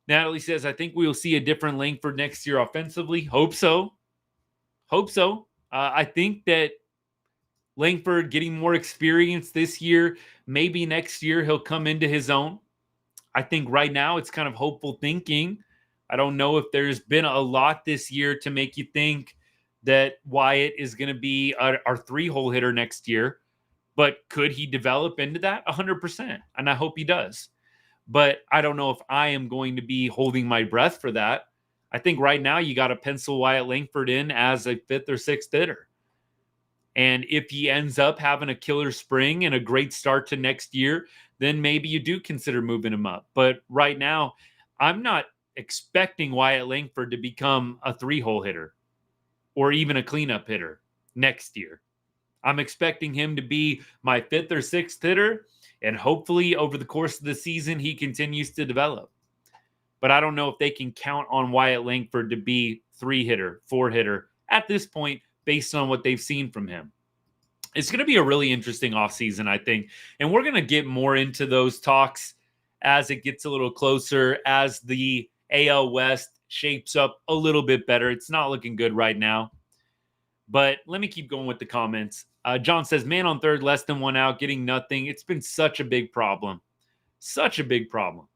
Natalie says, I think we will see a different Langford next year offensively. Hope so. I think that Langford getting more experience this year, maybe next year he'll come into his own. I think right now it's kind of hopeful thinking. I don't know if there's been a lot this year to make you think that Wyatt is going to be our 3-hole hitter next year. But could he develop into that? 100%. And I hope he does. But I don't know if I am going to be holding my breath for that. I think right now you got to pencil Wyatt Langford in as a 5th or 6th hitter. And if he ends up having a killer spring and a great start to next year, then maybe you do consider moving him up. But right now, I'm not expecting Wyatt Langford to become a 3-hole hitter or even a cleanup hitter next year. I'm expecting him to be my 5th or 6th hitter, and hopefully over the course of the season, he continues to develop. But I don't know if they can count on Wyatt Langford to be 3-hitter, 4-hitter at this point based on what they've seen from him. It's going to be a really interesting offseason, I think. And we're going to get more into those talks as it gets a little closer, as the AL West shapes up a little bit better. It's not looking good right now. But let me keep going with the comments. John says, man on third, less than 1 out, getting nothing. It's been such a big problem. Such a big problem,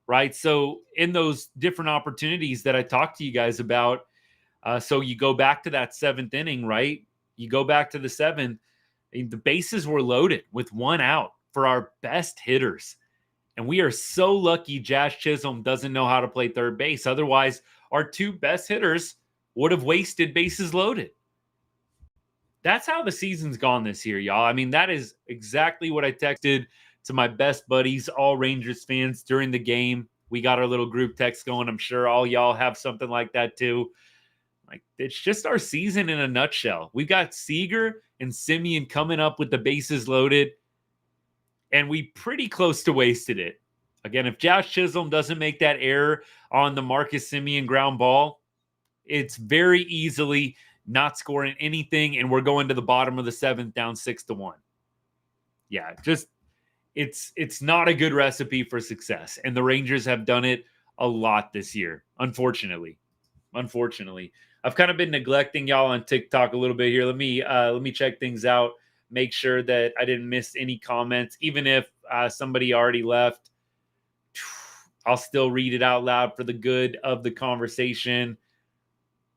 right? So in those different opportunities that I talked to you guys about, so you go back to that 7th inning, right? You go back to the 7th. The bases were loaded with 1 out for our best hitters. And we are so lucky Jazz Chisholm doesn't know how to play third base. Otherwise, our 2 best hitters would have wasted bases loaded. That's how the season's gone this year, y'all. I mean, that is exactly what I texted to my best buddies, all Rangers fans, during the game. We got our little group text going. I'm sure all y'all have something like that too. Like, it's just our season in a nutshell. We've got Seager and Semien coming up with the bases loaded, and we pretty close to wasted it. Again, if Josh Chisholm doesn't make that error on the Marcus Semien ground ball, it's very easily not scoring anything, and we're going to the bottom of the 7th down 6-1. Yeah, just it's not a good recipe for success, and the Rangers have done it a lot this year, unfortunately. I've kind of been neglecting y'all on TikTok a little bit here. Let me check things out, make sure that I didn't miss any comments. Even if somebody already left, I'll still read it out loud for the good of the conversation.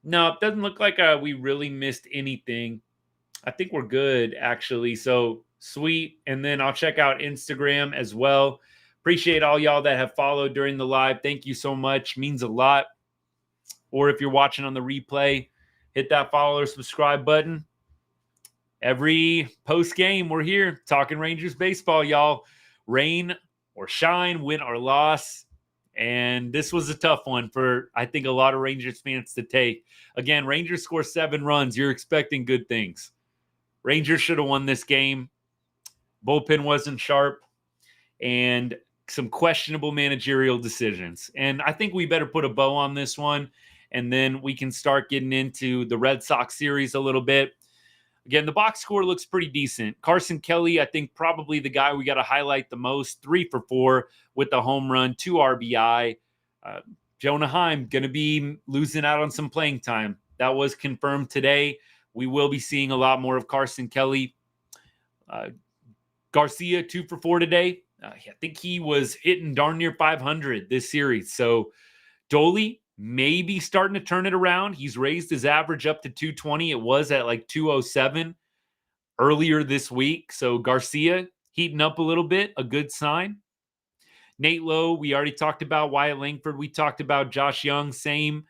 No, it doesn't look like we really missed anything. I think we're good, actually. So sweet. And then I'll check out Instagram as well. Appreciate all y'all that have followed during the live. Thank you so much. Means a lot. Or if you're watching on the replay, hit that follow or subscribe button. Every post game, we're here talking Rangers baseball, y'all. Rain or shine, win or loss. And this was a tough one for, I think, a lot of Rangers fans to take. Again, Rangers score 7 runs. You're expecting good things. Rangers should have won this game. Bullpen wasn't sharp. And some questionable managerial decisions. And I think we better put a bow on this one. And then we can start getting into the Red Sox series a little bit. Again, the box score looks pretty decent. Carson Kelly, I think, probably the guy we got to highlight the most. 3 for 4 with the home run, 2 RBI. Jonah Heim going to be losing out on some playing time. That was confirmed today. We will be seeing a lot more of Carson Kelly. Garcia, 2 for 4 today. I think he was hitting darn near 500 this series. So Dolly maybe starting to turn it around. He's raised his average up to 220. It was at like 207 earlier this week. So Garcia heating up a little bit, a good sign. Nate Lowe, we already talked about. Wyatt Langford, we talked about. Josh Young, same.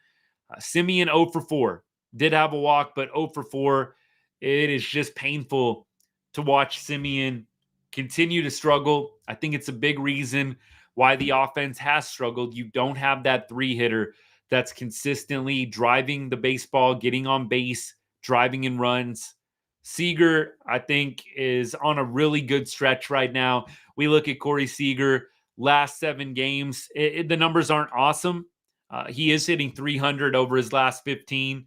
Semien 0 for 4. Did have a walk, but 0 for 4. It is just painful to watch Semien continue to struggle. I think it's a big reason why the offense has struggled. You don't have that 3-hitter that's consistently driving the baseball, getting on base, driving in runs. Seager, I think, is on a really good stretch right now. We look at Corey Seager, last 7 games. The numbers aren't awesome. He is hitting 300 over his last 15.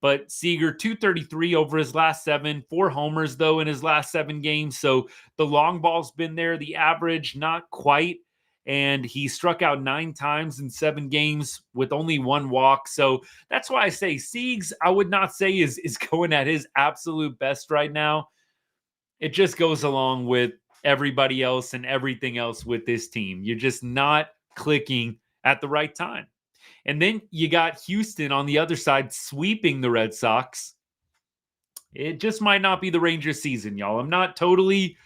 But Seager, 233 over his last 7, 4 homers, though, in his last 7 games. So the long ball's been there. The average, not quite. And he struck out 9 times in 7 games with only 1 walk. So that's why I say Siegs, I would not say is going at his absolute best right now. It just goes along with everybody else and everything else with this team. You're just not clicking at the right time. And then you got Houston on the other side sweeping the Red Sox. It just might not be the Rangers season, y'all. I'm not totally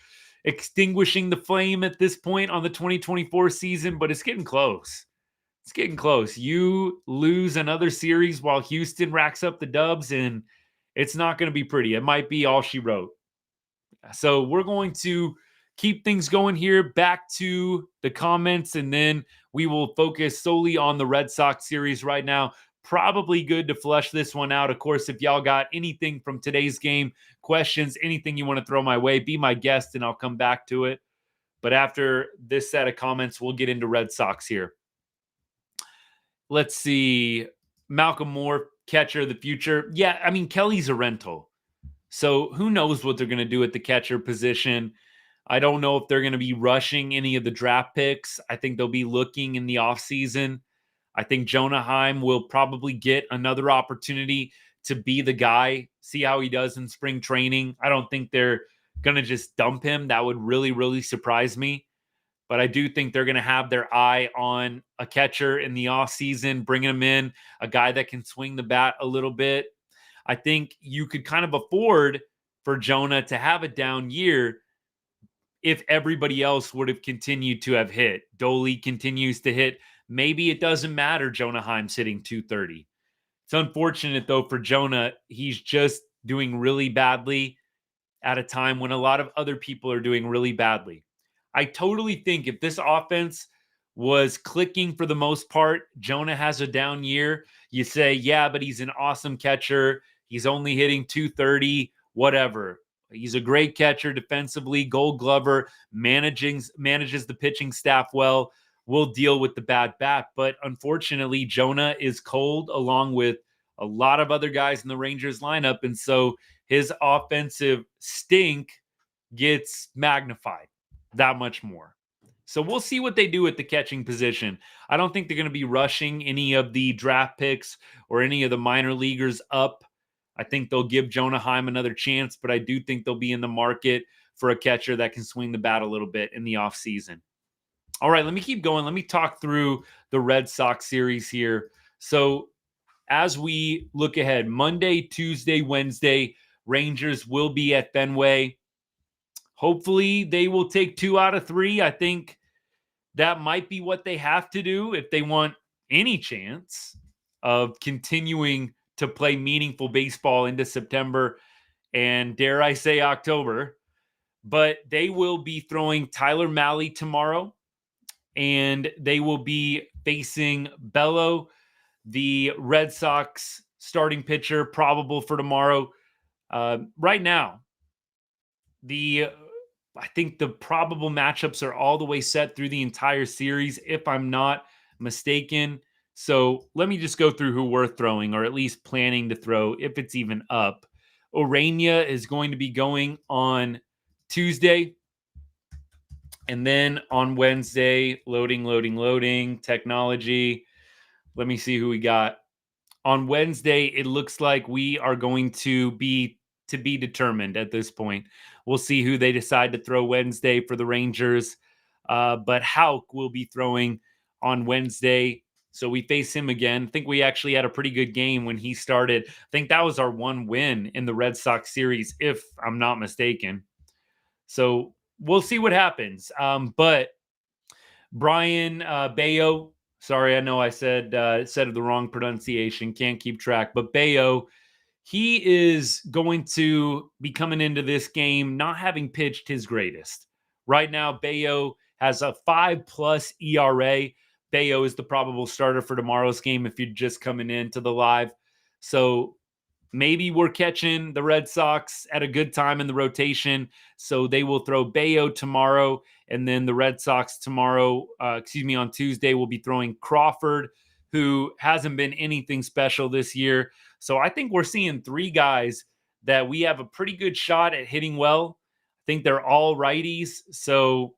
extinguishing the flame at this point on the 2024 season, but it's getting close. It's getting close. You lose another series while Houston racks up the dubs, and it's not going to be pretty. It might be all she wrote. So we're going to keep things going here. Back to the comments, and then we will focus solely on the Red Sox series right now. Probably good to flush this one out. Of course, if y'all got anything from today's game, questions, anything you want to throw my way, be my guest and I'll come back to it. But after this set of comments, we'll get into Red Sox here. Let's see. Malcolm Moore, catcher of the future. Yeah, I mean, Kelly's a rental. So who knows what they're going to do at the catcher position. I don't know if they're going to be rushing any of the draft picks. I think they'll be looking in the offseason. I think Jonah Heim will probably get another opportunity to be the guy, see how he does in spring training. I don't think they're going to just dump him. That would really, really surprise me. But I do think they're going to have their eye on a catcher in the offseason, bringing him in, a guy that can swing the bat a little bit. I think you could kind of afford for Jonah to have a down year if everybody else would have continued to have hit. Doley continues to hit. Maybe it doesn't matter Jonah Heim's hitting 230. It's unfortunate, though, for Jonah. He's just doing really badly at a time when a lot of other people are doing really badly. I totally think if this offense was clicking for the most part, Jonah has a down year. You say, yeah, but he's an awesome catcher. He's only hitting 230, whatever. He's a great catcher defensively, Gold Glover, manages the pitching staff well. We'll deal with the bad bat. But unfortunately, Jonah is cold along with a lot of other guys in the Rangers lineup. And so his offensive stink gets magnified that much more. So we'll see what they do at the catching position. I don't think they're going to be rushing any of the draft picks or any of the minor leaguers up. I think they'll give Jonah Heim another chance, but I do think they'll be in the market for a catcher that can swing the bat a little bit in the offseason. All right, let me keep going. Let me talk through the Red Sox series here. So as we look ahead, Monday, Tuesday, Wednesday, Rangers will be at Fenway. Hopefully they will take 2 out of 3. I think that might be what they have to do if they want any chance of continuing to play meaningful baseball into September and, dare I say, October. But they will be throwing Tyler Mahle tomorrow, and they will be facing Bello, the Red Sox starting pitcher, probable for tomorrow. Right now, I think the probable matchups are all the way set through the entire series, if I'm not mistaken. So let me just go through who we're throwing, or at least planning to throw, if it's even up. Orania is going to be going on Tuesday. And then on Wednesday, loading, technology. Let me see who we got. On Wednesday, it looks like we are going to be determined at this point. We'll see who they decide to throw Wednesday for the Rangers. But Houck will be throwing on Wednesday. So we face him again. I think we actually had a pretty good game when he started. I think that was our one win in the Red Sox series, if I'm not mistaken. So we'll see what happens. But Brian Bayo, sorry, I know I said the wrong pronunciation. Can't keep track. But Bayo, he is going to be coming into this game not having pitched his greatest. Right now, Bayo has a 5+ ERA. Bayo is the probable starter for tomorrow's game if you're just coming into the live. So maybe we're catching the Red Sox at a good time in the rotation. So they will throw Bayo tomorrow. And then the Red Sox on Tuesday, will be throwing Crawford, who hasn't been anything special this year. So I think we're seeing 3 guys that we have a pretty good shot at hitting well. I think they're all righties. So,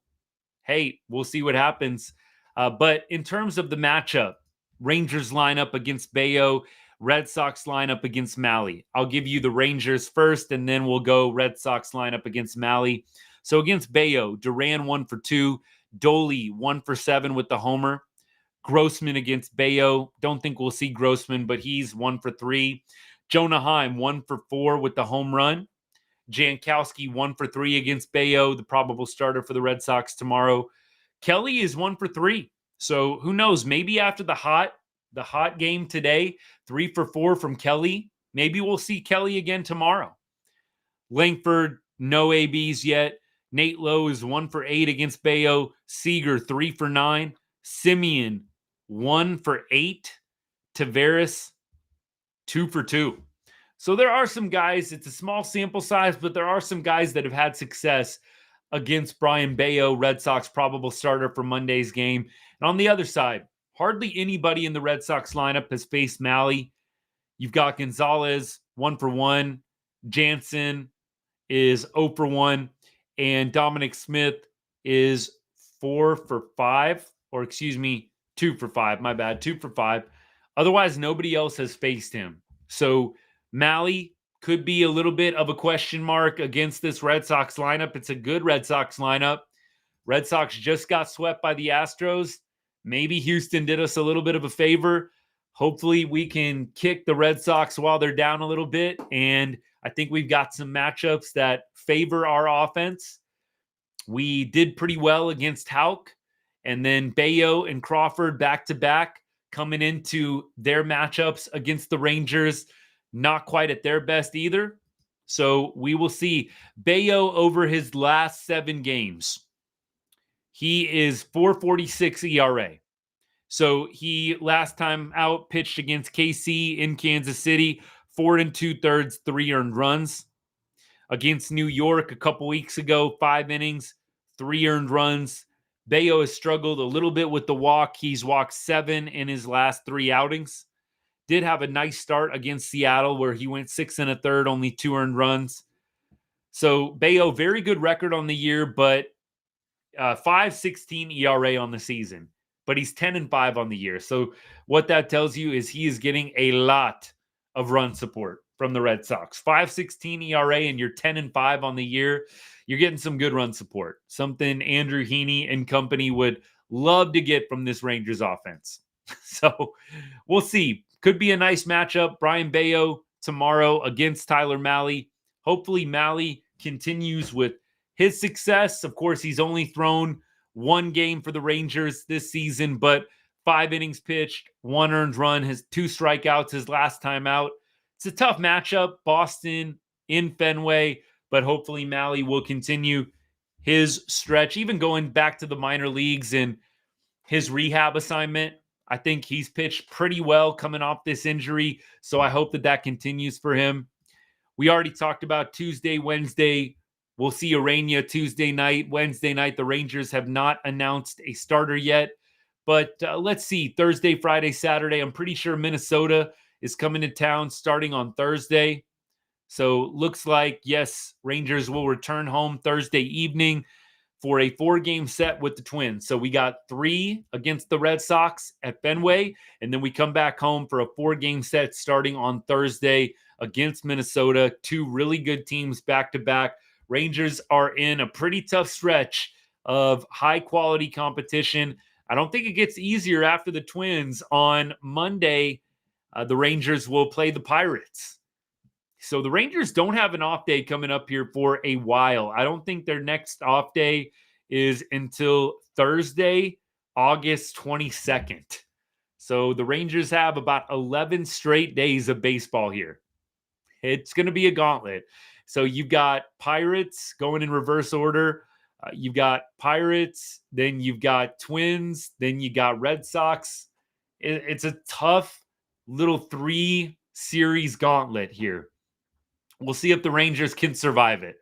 hey, we'll see what happens. But in terms of the matchup, Rangers line up against Bayo, Red Sox line up against Mahle. I'll give you the Rangers first, and then we'll go Red Sox line up against Mahle. So against Bayo, Duran 1 for 2, Doley 1 for 7 with the homer. Grossman against Bayo. Don't think we'll see Grossman, but he's 1 for 3. Jonah Heim 1 for 4 with the home run. Jankowski 1 for 3 against Bayo, the probable starter for the Red Sox tomorrow. Kelly is 1 for 3. So who knows? Maybe after the hot game today, 3 for 4 from Kelly. Maybe we'll see Kelly again tomorrow. Langford, no ABs yet. Nate Lowe is 1 for 8 against Bayo. Seager 3 for 9. Semien, 1 for 8. Tavares, 2 for 2. So there are some guys, it's a small sample size, but there are some guys that have had success against Brian Bayo, Red Sox probable starter for Monday's game. And on the other side, hardly anybody in the Red Sox lineup has faced Mahle. You've got Gonzalez, 1 for 1. Jansen is 0 for 1. And Dominic Smith is 4 for 5. Or excuse me, 2 for 5. My bad, 2 for 5. Otherwise, nobody else has faced him. So Mahle could be a little bit of a question mark against this Red Sox lineup. It's a good Red Sox lineup. Red Sox just got swept by the Astros. Maybe Houston did us a little bit of a favor. Hopefully we can kick the Red Sox while they're down a little bit. And I think we've got some matchups that favor our offense. We did pretty well against Houck. And then Bayo and Crawford back-to-back coming into their matchups against the Rangers. Not quite at their best either. So we will see. Bayo over his last 7 games. He is 4.46 ERA. So he last time out pitched against KC in Kansas City, 4 2/3, 3 earned runs. Against New York a couple weeks ago, 5 innings, 3 earned runs. Bayo has struggled a little bit with the walk. He's walked 7 in his last 3 outings. Did have a nice start against Seattle where he went 6 1/3, only 2 earned runs. So Bayo, very good record on the year, but 5.16 ERA on the season. But he's 10-5 on the year. So what that tells you is he is getting a lot of run support from the Red Sox. 5.16 ERA and you're 10-5 on the year. You're getting some good run support. Something Andrew Heaney and company would love to get from this Rangers offense. So we'll see. Could be a nice matchup. Brian Bayo tomorrow against Tyler Mahle. Hopefully Mahle continues with his success. Of course, he's only thrown 1 game for the Rangers this season, but 5 innings pitched, 1 earned run, his 2 strikeouts his last time out. It's a tough matchup, Boston in Fenway, but hopefully Mahle will continue his stretch, even going back to the minor leagues and his rehab assignment. I think he's pitched pretty well coming off this injury, so I hope that that continues for him. We already talked about Tuesday, Wednesday. We'll see Urania Tuesday night. Wednesday night, the Rangers have not announced a starter yet. But let's see, Thursday, Friday, Saturday. I'm pretty sure Minnesota is coming to town starting on Thursday. So looks like, yes, Rangers will return home Thursday evening for a 4-game set with the Twins. So we got 3 against the Red Sox at Fenway, and then we come back home for a 4-game set starting on Thursday against Minnesota. 2 really good teams back-to-back. Rangers are in a pretty tough stretch of high-quality competition. I don't think it gets easier after the Twins. On Monday, the Rangers will play the Pirates. So the Rangers don't have an off day coming up here for a while. I don't think their next off day is until Thursday, August 22nd. So the Rangers have about 11 straight days of baseball here. It's going to be a gauntlet. So you've got Pirates going in reverse order. You've got Pirates, then you've got Twins, then you got Red Sox. It's a tough little 3-series gauntlet here. We'll see if the Rangers can survive it.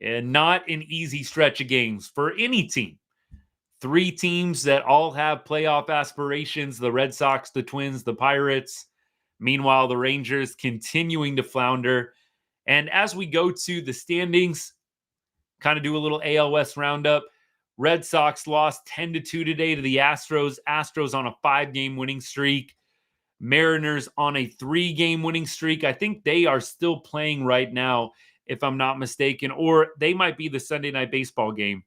And not an easy stretch of games for any team. 3 teams that all have playoff aspirations, the Red Sox, the Twins, the Pirates. Meanwhile, the Rangers continuing to flounder. And as we go to the standings, kind of do a little AL West roundup. Red Sox lost 10-2 today to the Astros. Astros on a 5-game winning streak. Mariners on a 3-game winning streak. I think they are still playing right now, if I'm not mistaken, or they might be the Sunday Night Baseball game.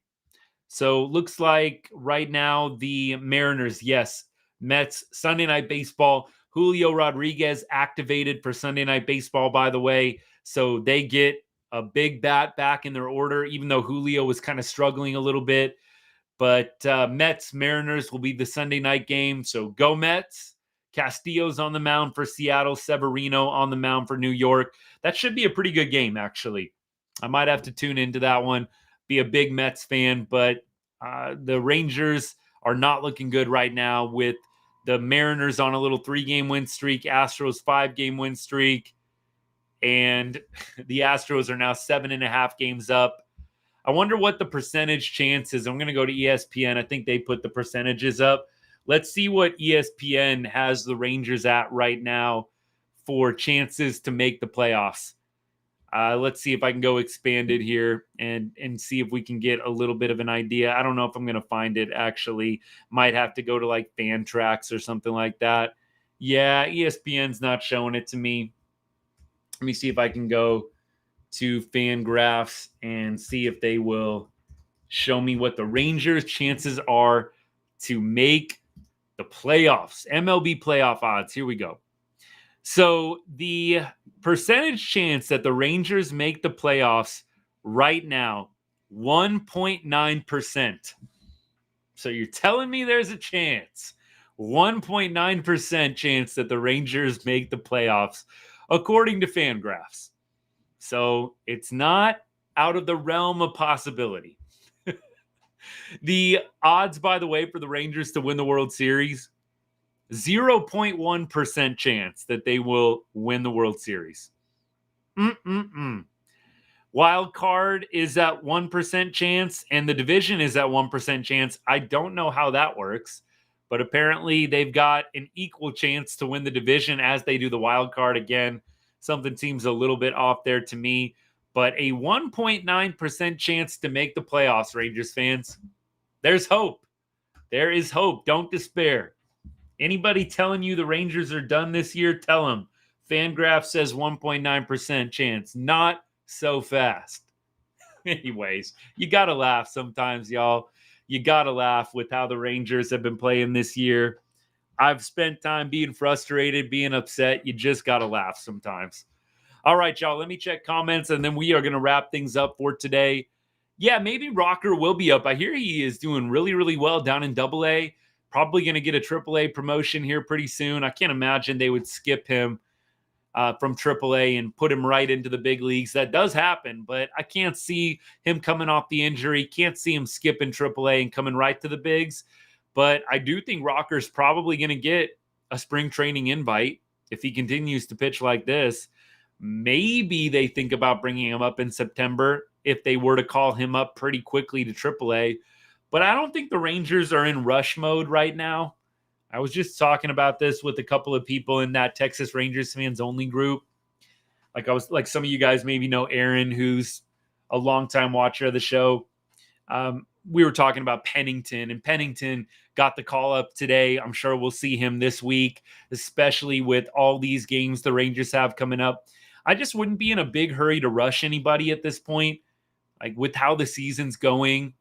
So looks like right now the Mariners, yes, Mets, Sunday Night Baseball. Julio Rodriguez activated for Sunday Night Baseball, by the way. So they get a big bat back in their order, even though Julio was kind of struggling a little bit. But Mets, Mariners will be the Sunday night game. So go Mets. Castillo's on the mound for Seattle. Severino on the mound for New York. That should be a pretty good game, actually. I might have to tune into that one. Be a big Mets fan, but the Rangers are not looking good right now, with the Mariners on a little 3-game win streak, Astros 5-game win streak, and the Astros are now 7.5 games up. I wonder what the percentage chance is. I'm going to go to ESPN. I think they put the percentages up. Let's see what ESPN has the Rangers at right now for chances to make the playoffs. Let's see if I can go expanded here and see if we can get a little bit of an idea. I don't know if I'm going to find it, actually. Might have to go to like Fan Tracks or something like that. Yeah, ESPN's not showing it to me. Let me see if I can go to Fangraphs and see if they will show me what the Rangers' chances are to make the playoffs. MLB playoff odds. Here we go. So the percentage chance that the Rangers make the playoffs right now, 1.9%. So you're telling me there's a chance, 1.9% chance that the Rangers make the playoffs, according to Fangraphs. So it's not out of the realm of possibility. The odds, by the way, for the Rangers to win the World Series, 0.1% chance that they will win the World Series. Wild card is at 1% chance, and the division is at 1% chance. I don't know how that works, but apparently they've got an equal chance to win the division as they do the wild card. Again, something seems a little bit off there to me, but a 1.9% chance to make the playoffs, Rangers fans. There's hope. There is hope. Don't despair. Anybody telling you the Rangers are done this year, tell them. Fangraph says 1.9% chance. Not so fast. Anyways, you got to laugh sometimes, y'all. You got to laugh with how the Rangers have been playing this year. I've spent time being frustrated, being upset. You just got to laugh sometimes. All right, y'all, let me check comments, and then we are going to wrap things up for today. Yeah, maybe Rocker will be up. I hear he is doing really, really well down in AA. Probably going to get a AAA promotion here pretty soon. I can't imagine they would skip him from AAA and put him right into the big leagues. That does happen, but I can't see him coming off the injury. Can't see him skipping AAA and coming right to the bigs. But I do think Rocker's probably going to get a spring training invite if he continues to pitch like this. Maybe they think about bringing him up in September if they were to call him up pretty quickly to AAA. But I don't think the Rangers are in rush mode right now. I was just talking about this with a couple of people in that Texas Rangers fans only group. Like some of you guys maybe know Aaron, who's a longtime watcher of the show. We were talking about Pennington, and Pennington got the call up today. I'm sure we'll see him this week, especially with all these games the Rangers have coming up. I just wouldn't be in a big hurry to rush anybody at this point. Like with how the season's going,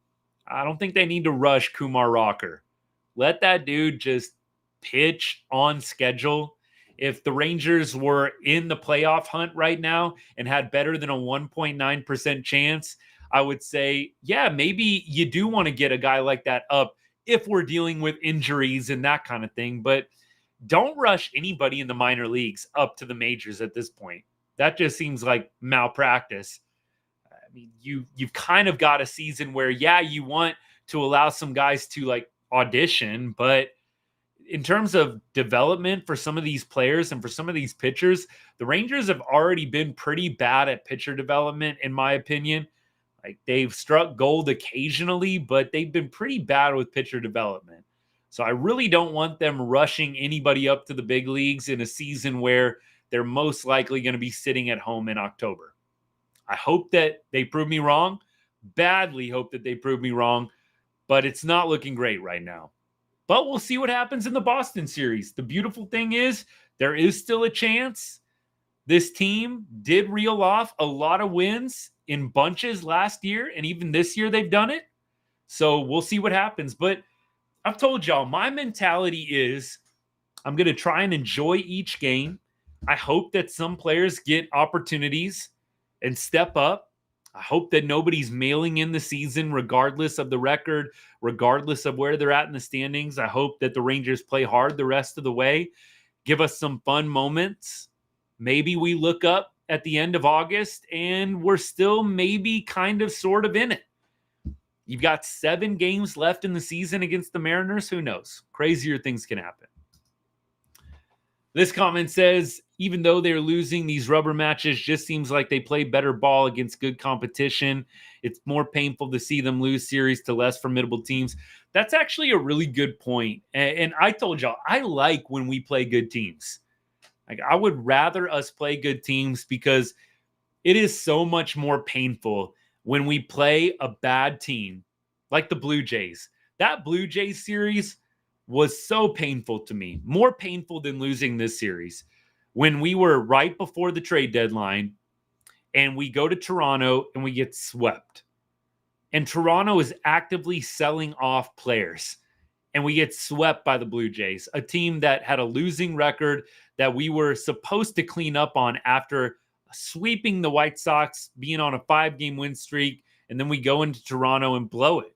I don't think they need to rush Kumar Rocker. Let that dude just pitch on schedule. If the Rangers were in the playoff hunt right now and had better than a 1.9% chance, I would say, yeah, maybe you do want to get a guy like that up if we're dealing with injuries and that kind of thing. But don't rush anybody in the minor leagues up to the majors at this point. That just seems like malpractice. I mean, you've kind of got a season where, yeah, you want to allow some guys to like audition, but in terms of development for some of these players and for some of these pitchers, the Rangers have already been pretty bad at pitcher development, in my opinion. Like they've struck gold occasionally, but they've been pretty bad with pitcher development. So I really don't want them rushing anybody up to the big leagues in a season where they're most likely going to be sitting at home in October. I hope that they prove me wrong. Badly hope that they prove me wrong, but it's not looking great right now. But we'll see what happens in the Boston series. The beautiful thing is there is still a chance. This team did reel off a lot of wins in bunches last year, and even this year they've done it. So we'll see what happens. But I've told y'all, my mentality is I'm going to try and enjoy each game. I hope that some players get opportunities and step up. I hope that nobody's mailing in the season regardless of the record, regardless of where they're at in the standings. I hope that the Rangers play hard the rest of the way, give us some fun moments. Maybe we look up at the end of August and we're still maybe kind of sort of in it. You've got 7 games left in the season against the Mariners. Who knows? Crazier things can happen. This comment says, even though they're losing these rubber matches, just seems like they play better ball against good competition. It's more painful to see them lose series to less formidable teams. That's actually a really good point. And I told y'all, I like when we play good teams. Like, I would rather us play good teams because it is so much more painful when we play a bad team like the Blue Jays. That Blue Jays series was so painful to me, more painful than losing this series. When we were right before the trade deadline and we go to Toronto and we get swept. And Toronto is actively selling off players. And we get swept by the Blue Jays, a team that had a losing record that we were supposed to clean up on after sweeping the White Sox, being on a 5-game win streak, and then we go into Toronto and blow it.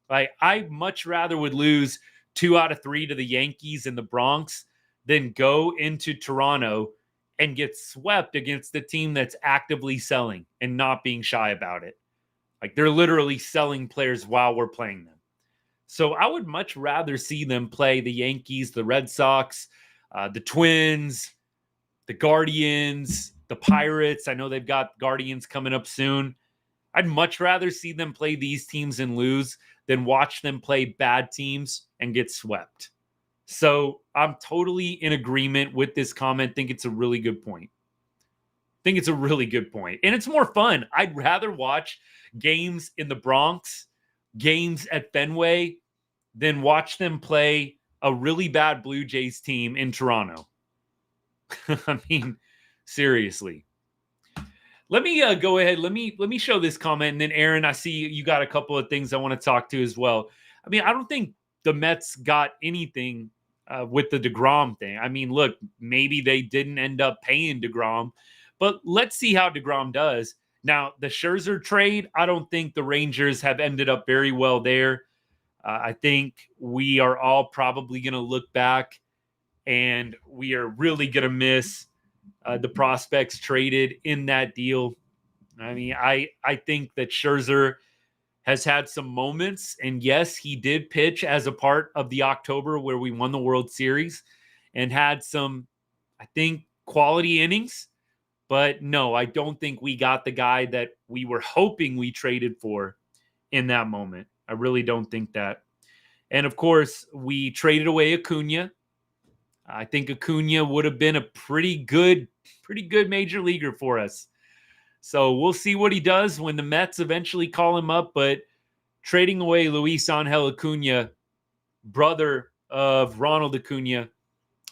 Like, I much rather would lose 2 out of 3 to the Yankees in the Bronx than go into Toronto and get swept against the team that's actively selling and not being shy about it. Like, they're literally selling players while we're playing them. So I would much rather see them play the Yankees, the Red Sox, the Twins, the Guardians, the Pirates. I know they've got Guardians coming up soon. I'd much rather see them play these teams and lose than watch them play bad teams and get swept. So I'm totally in agreement with this comment. Think it's a really good point. And it's more fun. I'd rather watch games in the Bronx, games at Fenway, than watch them play a really bad Blue Jays team in Toronto. I mean, seriously. Let me go ahead. Let me show this comment. And then, Aaron, I see you got a couple of things I want to talk to as well. I mean, I don't think the Mets got anything with the DeGrom thing. I mean, look, maybe they didn't end up paying DeGrom, but let's see how DeGrom does. Now, the Scherzer trade, I don't think the Rangers have ended up very well there. I think we are all probably going to look back and we are really going to miss the prospects traded in that deal. I mean, I think that Scherzer has had some moments, and yes, he did pitch as a part of the October where we won the World Series and had some, I think, quality innings. But no, I don't think we got the guy that we were hoping we traded for in that moment. I really don't think that. And of course, we traded away Acuna. I think Acuna would have been a pretty good major leaguer for us. So we'll see what he does when the Mets eventually call him up. But trading away Luis Angel Acuna, brother of Ronald Acuna,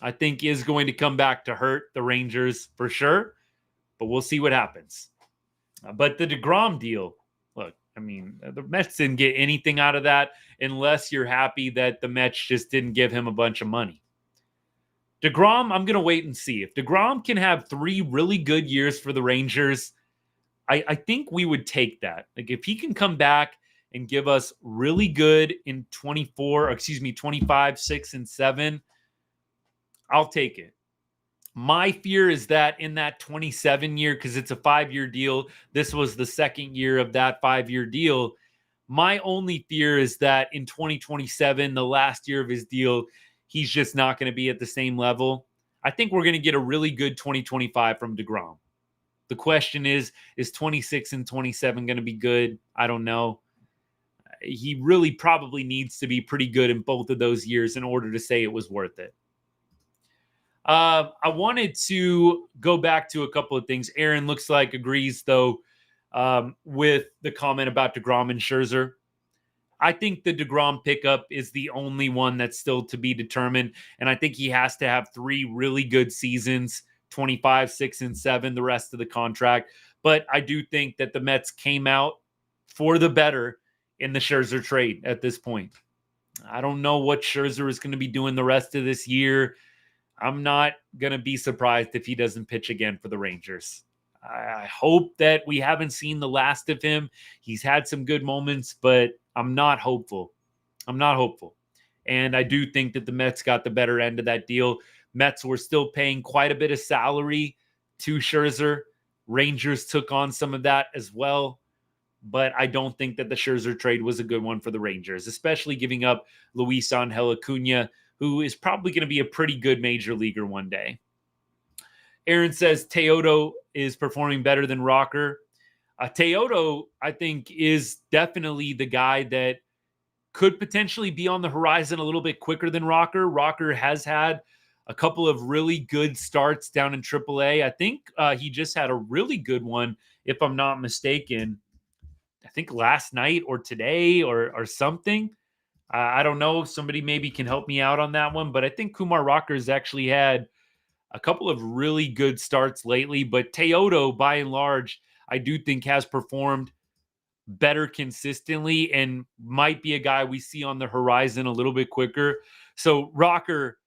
I think is going to come back to hurt the Rangers for sure. But we'll see what happens. But the DeGrom deal, look, I mean, the Mets didn't get anything out of that unless you're happy that the Mets just didn't give him a bunch of money. DeGrom, I'm going to wait and see. If DeGrom can have 3 really good years for the Rangers, I think we would take that. Like, if he can come back and give us really good in 25, 6, and 7, I'll take it. My fear is that in that 27 year, because it's a 5-year deal, this was the second year of that 5-year deal. My only fear is that in 2027, the last year of his deal, he's just not going to be at the same level. I think we're going to get a really good 2025 from DeGrom. The question is 26 and 27 going to be good? I don't know. He really probably needs to be pretty good in both of those years in order to say it was worth it. I wanted to go back to a couple of things. Aaron looks like agrees, though, with the comment about DeGrom and Scherzer. I think the DeGrom pickup is the only one that's still to be determined. And I think he has to have 3 really good seasons, 25, 6, and 7, the rest of the contract. But I do think that the Mets came out for the better in the Scherzer trade at this point. I don't know what Scherzer is going to be doing the rest of this year. I'm not going to be surprised if he doesn't pitch again for the Rangers. I hope that we haven't seen the last of him. He's had some good moments, but I'm not hopeful. And I do think that the Mets got the better end of that deal. Mets were still paying quite a bit of salary to Scherzer. Rangers took on some of that as well. but I don't think that the Scherzer trade was a good one for the Rangers, especially giving up Luis Angel Acuna, who is probably going to be a pretty good major leaguer one day. Aaron says Teodo is performing better than Rocker. Teodo, I think, is definitely the guy that could potentially be on the horizon a little bit quicker than Rocker. Rocker has had a couple of really good starts down in AAA. I think he just had a really good one, if I'm not mistaken. I think last night or today or something. I don't know. Somebody maybe can help me out on that one. But I think Kumar Rocker's actually had a couple of really good starts lately. But Teodo, by and large, I do think has performed better consistently and might be a guy we see on the horizon a little bit quicker. So Rocker,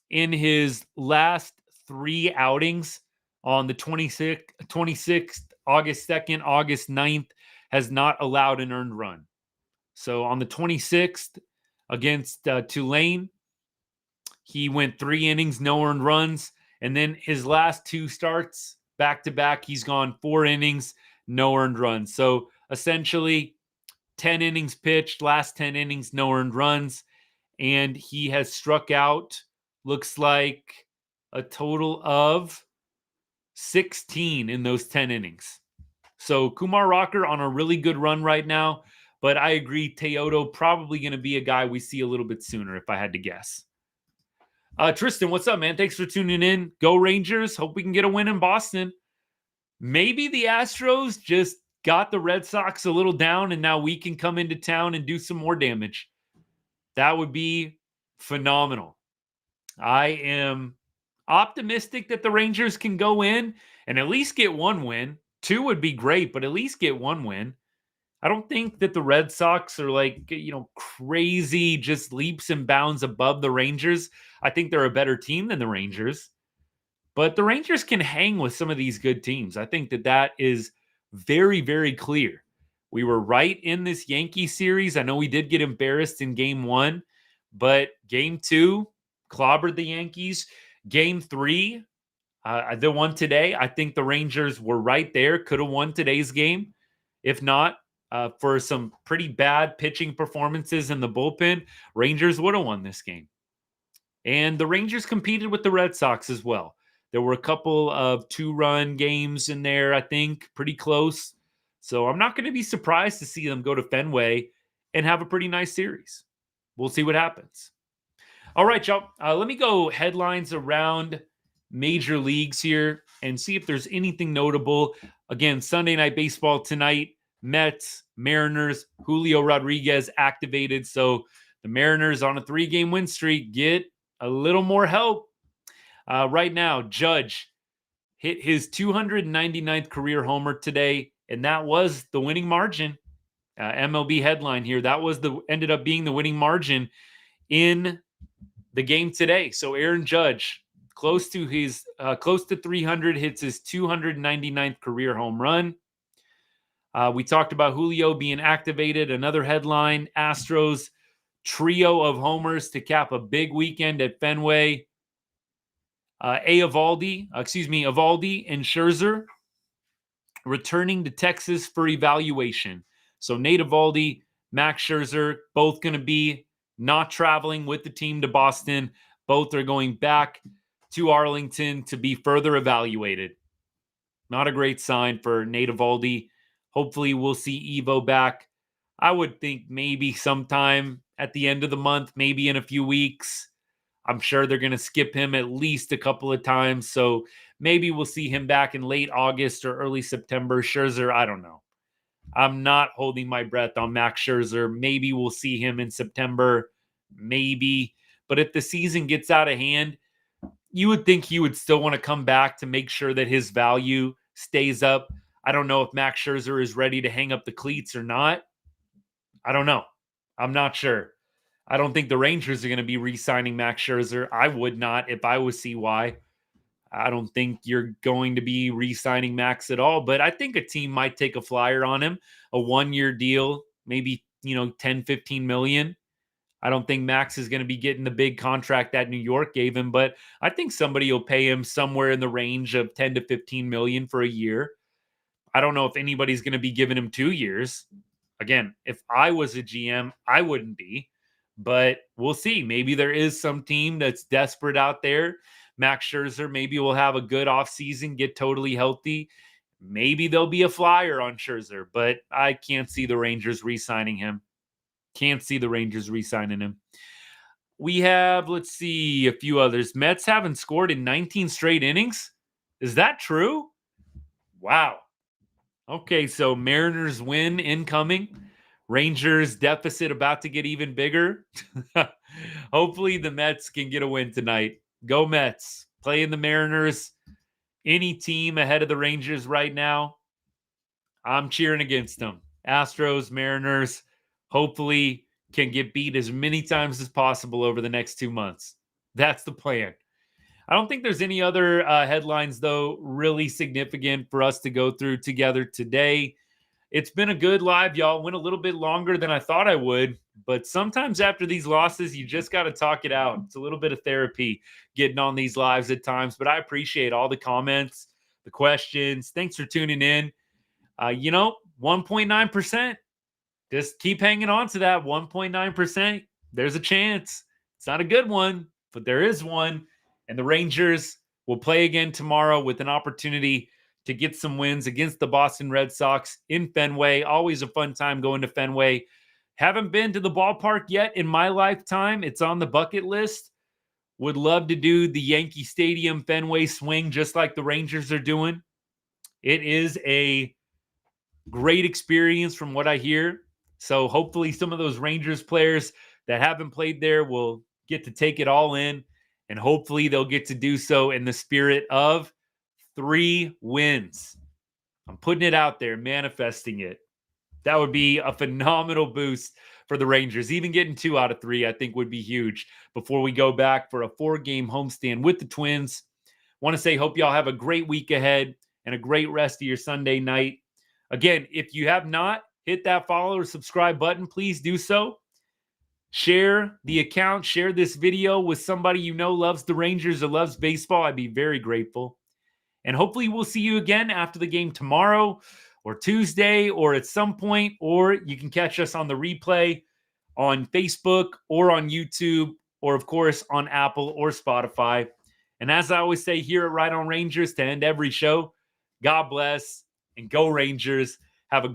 in his last 3 outings on the 26th, August 2nd, August 9th, has not allowed an earned run. So on the 26th against Tulane, he went 3 innings, no earned runs. And then his last 2 starts back to back, he's gone 4 innings, no earned runs. So essentially 10 innings pitched, last 10 innings, no earned runs. And he has struck out, looks like a total of 16 in those 10 innings. So Kumar Rocker on a really good run right now. But I agree, Teodo probably going to be a guy we see a little bit sooner if I had to guess. Tristan, what's up, man? Thanks for tuning in. Go Rangers. Hope we can get a win in Boston. Maybe the Astros just got the Red Sox a little down and now we can come into town and do some more damage. That would be phenomenal. I am optimistic that the Rangers can go in and at least get 1 win. 2 would be great, but at least get 1 win. I don't think that the Red Sox are crazy, just leaps and bounds above the Rangers. I think they're a better team than the Rangers. But the Rangers can hang with some of these good teams. I think that is very, very clear. We were right in this Yankee series. I know we did get embarrassed in game 1, but game 2 clobbered the Yankees. Game 3, the one today, I think the Rangers were right there, could have won today's game. If not, for some pretty bad pitching performances in the bullpen, Rangers would have won this game. And the Rangers competed with the Red Sox as well. There were a couple of 2-run games in there, I think, pretty close. So I'm not going to be surprised to see them go to Fenway and have a pretty nice series. We'll see what happens. All right, y'all. Let me go headlines around major leagues here and see if there's anything notable. Again, Sunday Night Baseball tonight. Mets, Mariners, Julio Rodriguez activated. So the Mariners on a 3-game win streak get a little more help. Right now, Judge hit his 299th career homer today, and that was the winning margin. MLB headline here. That was ended up being the winning margin in the game today. So Aaron Judge, close to 300, hits his 299th career home run. We talked about Julio being activated. Another headline, Astros trio of homers to cap a big weekend at Fenway. Eovaldi and Scherzer returning to Texas for evaluation. So Nate Eovaldi, Max Scherzer, both going to be not traveling with the team to Boston. Both are going back to Arlington to be further evaluated. Not a great sign for Nate Eovaldi. Hopefully we'll see Evo back. I would think maybe sometime at the end of the month, maybe in a few weeks. I'm sure they're going to skip him at least a couple of times. So maybe we'll see him back in late August or early September. Scherzer, I don't know. I'm not holding my breath on Max Scherzer. Maybe we'll see him in September. Maybe. But if the season gets out of hand, you would think he would still want to come back to make sure that his value stays up. I don't know if Max Scherzer is ready to hang up the cleats or not. I don't know. I'm not sure. I don't think the Rangers are going to be re-signing Max Scherzer. I would not if I was CY. I don't think you're going to be re-signing Max at all, but I think a team might take a flyer on him. A 1-year deal, maybe, 10, 15 million. I don't think Max is going to be getting the big contract that New York gave him, but I think somebody will pay him somewhere in the range of 10 to 15 million for a year. I don't know if anybody's going to be giving him 2 years. Again, if I was a GM, I wouldn't be, but we'll see. Maybe there is some team that's desperate out there. Max Scherzer maybe will have a good offseason, get totally healthy. Maybe there'll be a flyer on Scherzer, but I can't see the Rangers re-signing him. Can't see the Rangers re-signing him. We have, let's see, a few others. Mets haven't scored in 19 straight innings. Is that true? Wow. Okay, so Mariners win incoming. Rangers deficit about to get even bigger. Hopefully the Mets can get a win tonight. Go Mets. Playing the Mariners. Any team ahead of the Rangers right now, I'm cheering against them. Astros, Mariners, hopefully can get beat as many times as possible over the next 2 months. That's the plan. I don't think there's any other headlines, though, really significant for us to go through together today. It's been a good live, y'all. Went a little bit longer than I thought I would, but sometimes after these losses, you just got to talk it out. It's a little bit of therapy getting on these lives at times, but I appreciate all the comments, the questions. Thanks for tuning in. 1.9%. Just keep hanging on to that 1.9%. There's a chance. It's not a good one, but there is one. And the Rangers will play again tomorrow with an opportunity to get some wins against the Boston Red Sox in Fenway. Always a fun time going to Fenway. Haven't been to the ballpark yet in my lifetime. It's on the bucket list. Would love to do the Yankee Stadium Fenway swing just like the Rangers are doing. It is a great experience from what I hear. So hopefully some of those Rangers players that haven't played there will get to take it all in. And hopefully they'll get to do so in the spirit of 3 wins. I'm putting it out there, manifesting it. That would be a phenomenal boost for the Rangers. Even getting 2 out of 3, I think, would be huge before we go back for a 4-game homestand with the Twins. Want to say, hope y'all have a great week ahead and a great rest of your Sunday night. Again, if you have not hit that follow or subscribe button, please do so. Share the account, share this video with somebody you know loves the Rangers or loves baseball. I'd be very grateful. And hopefully we'll see you again after the game tomorrow or Tuesday or at some point, or you can catch us on the replay on Facebook or on YouTube or, of course, on Apple or Spotify. And as I always say here at Right on Rangers to end every show, God bless and go Rangers. Have a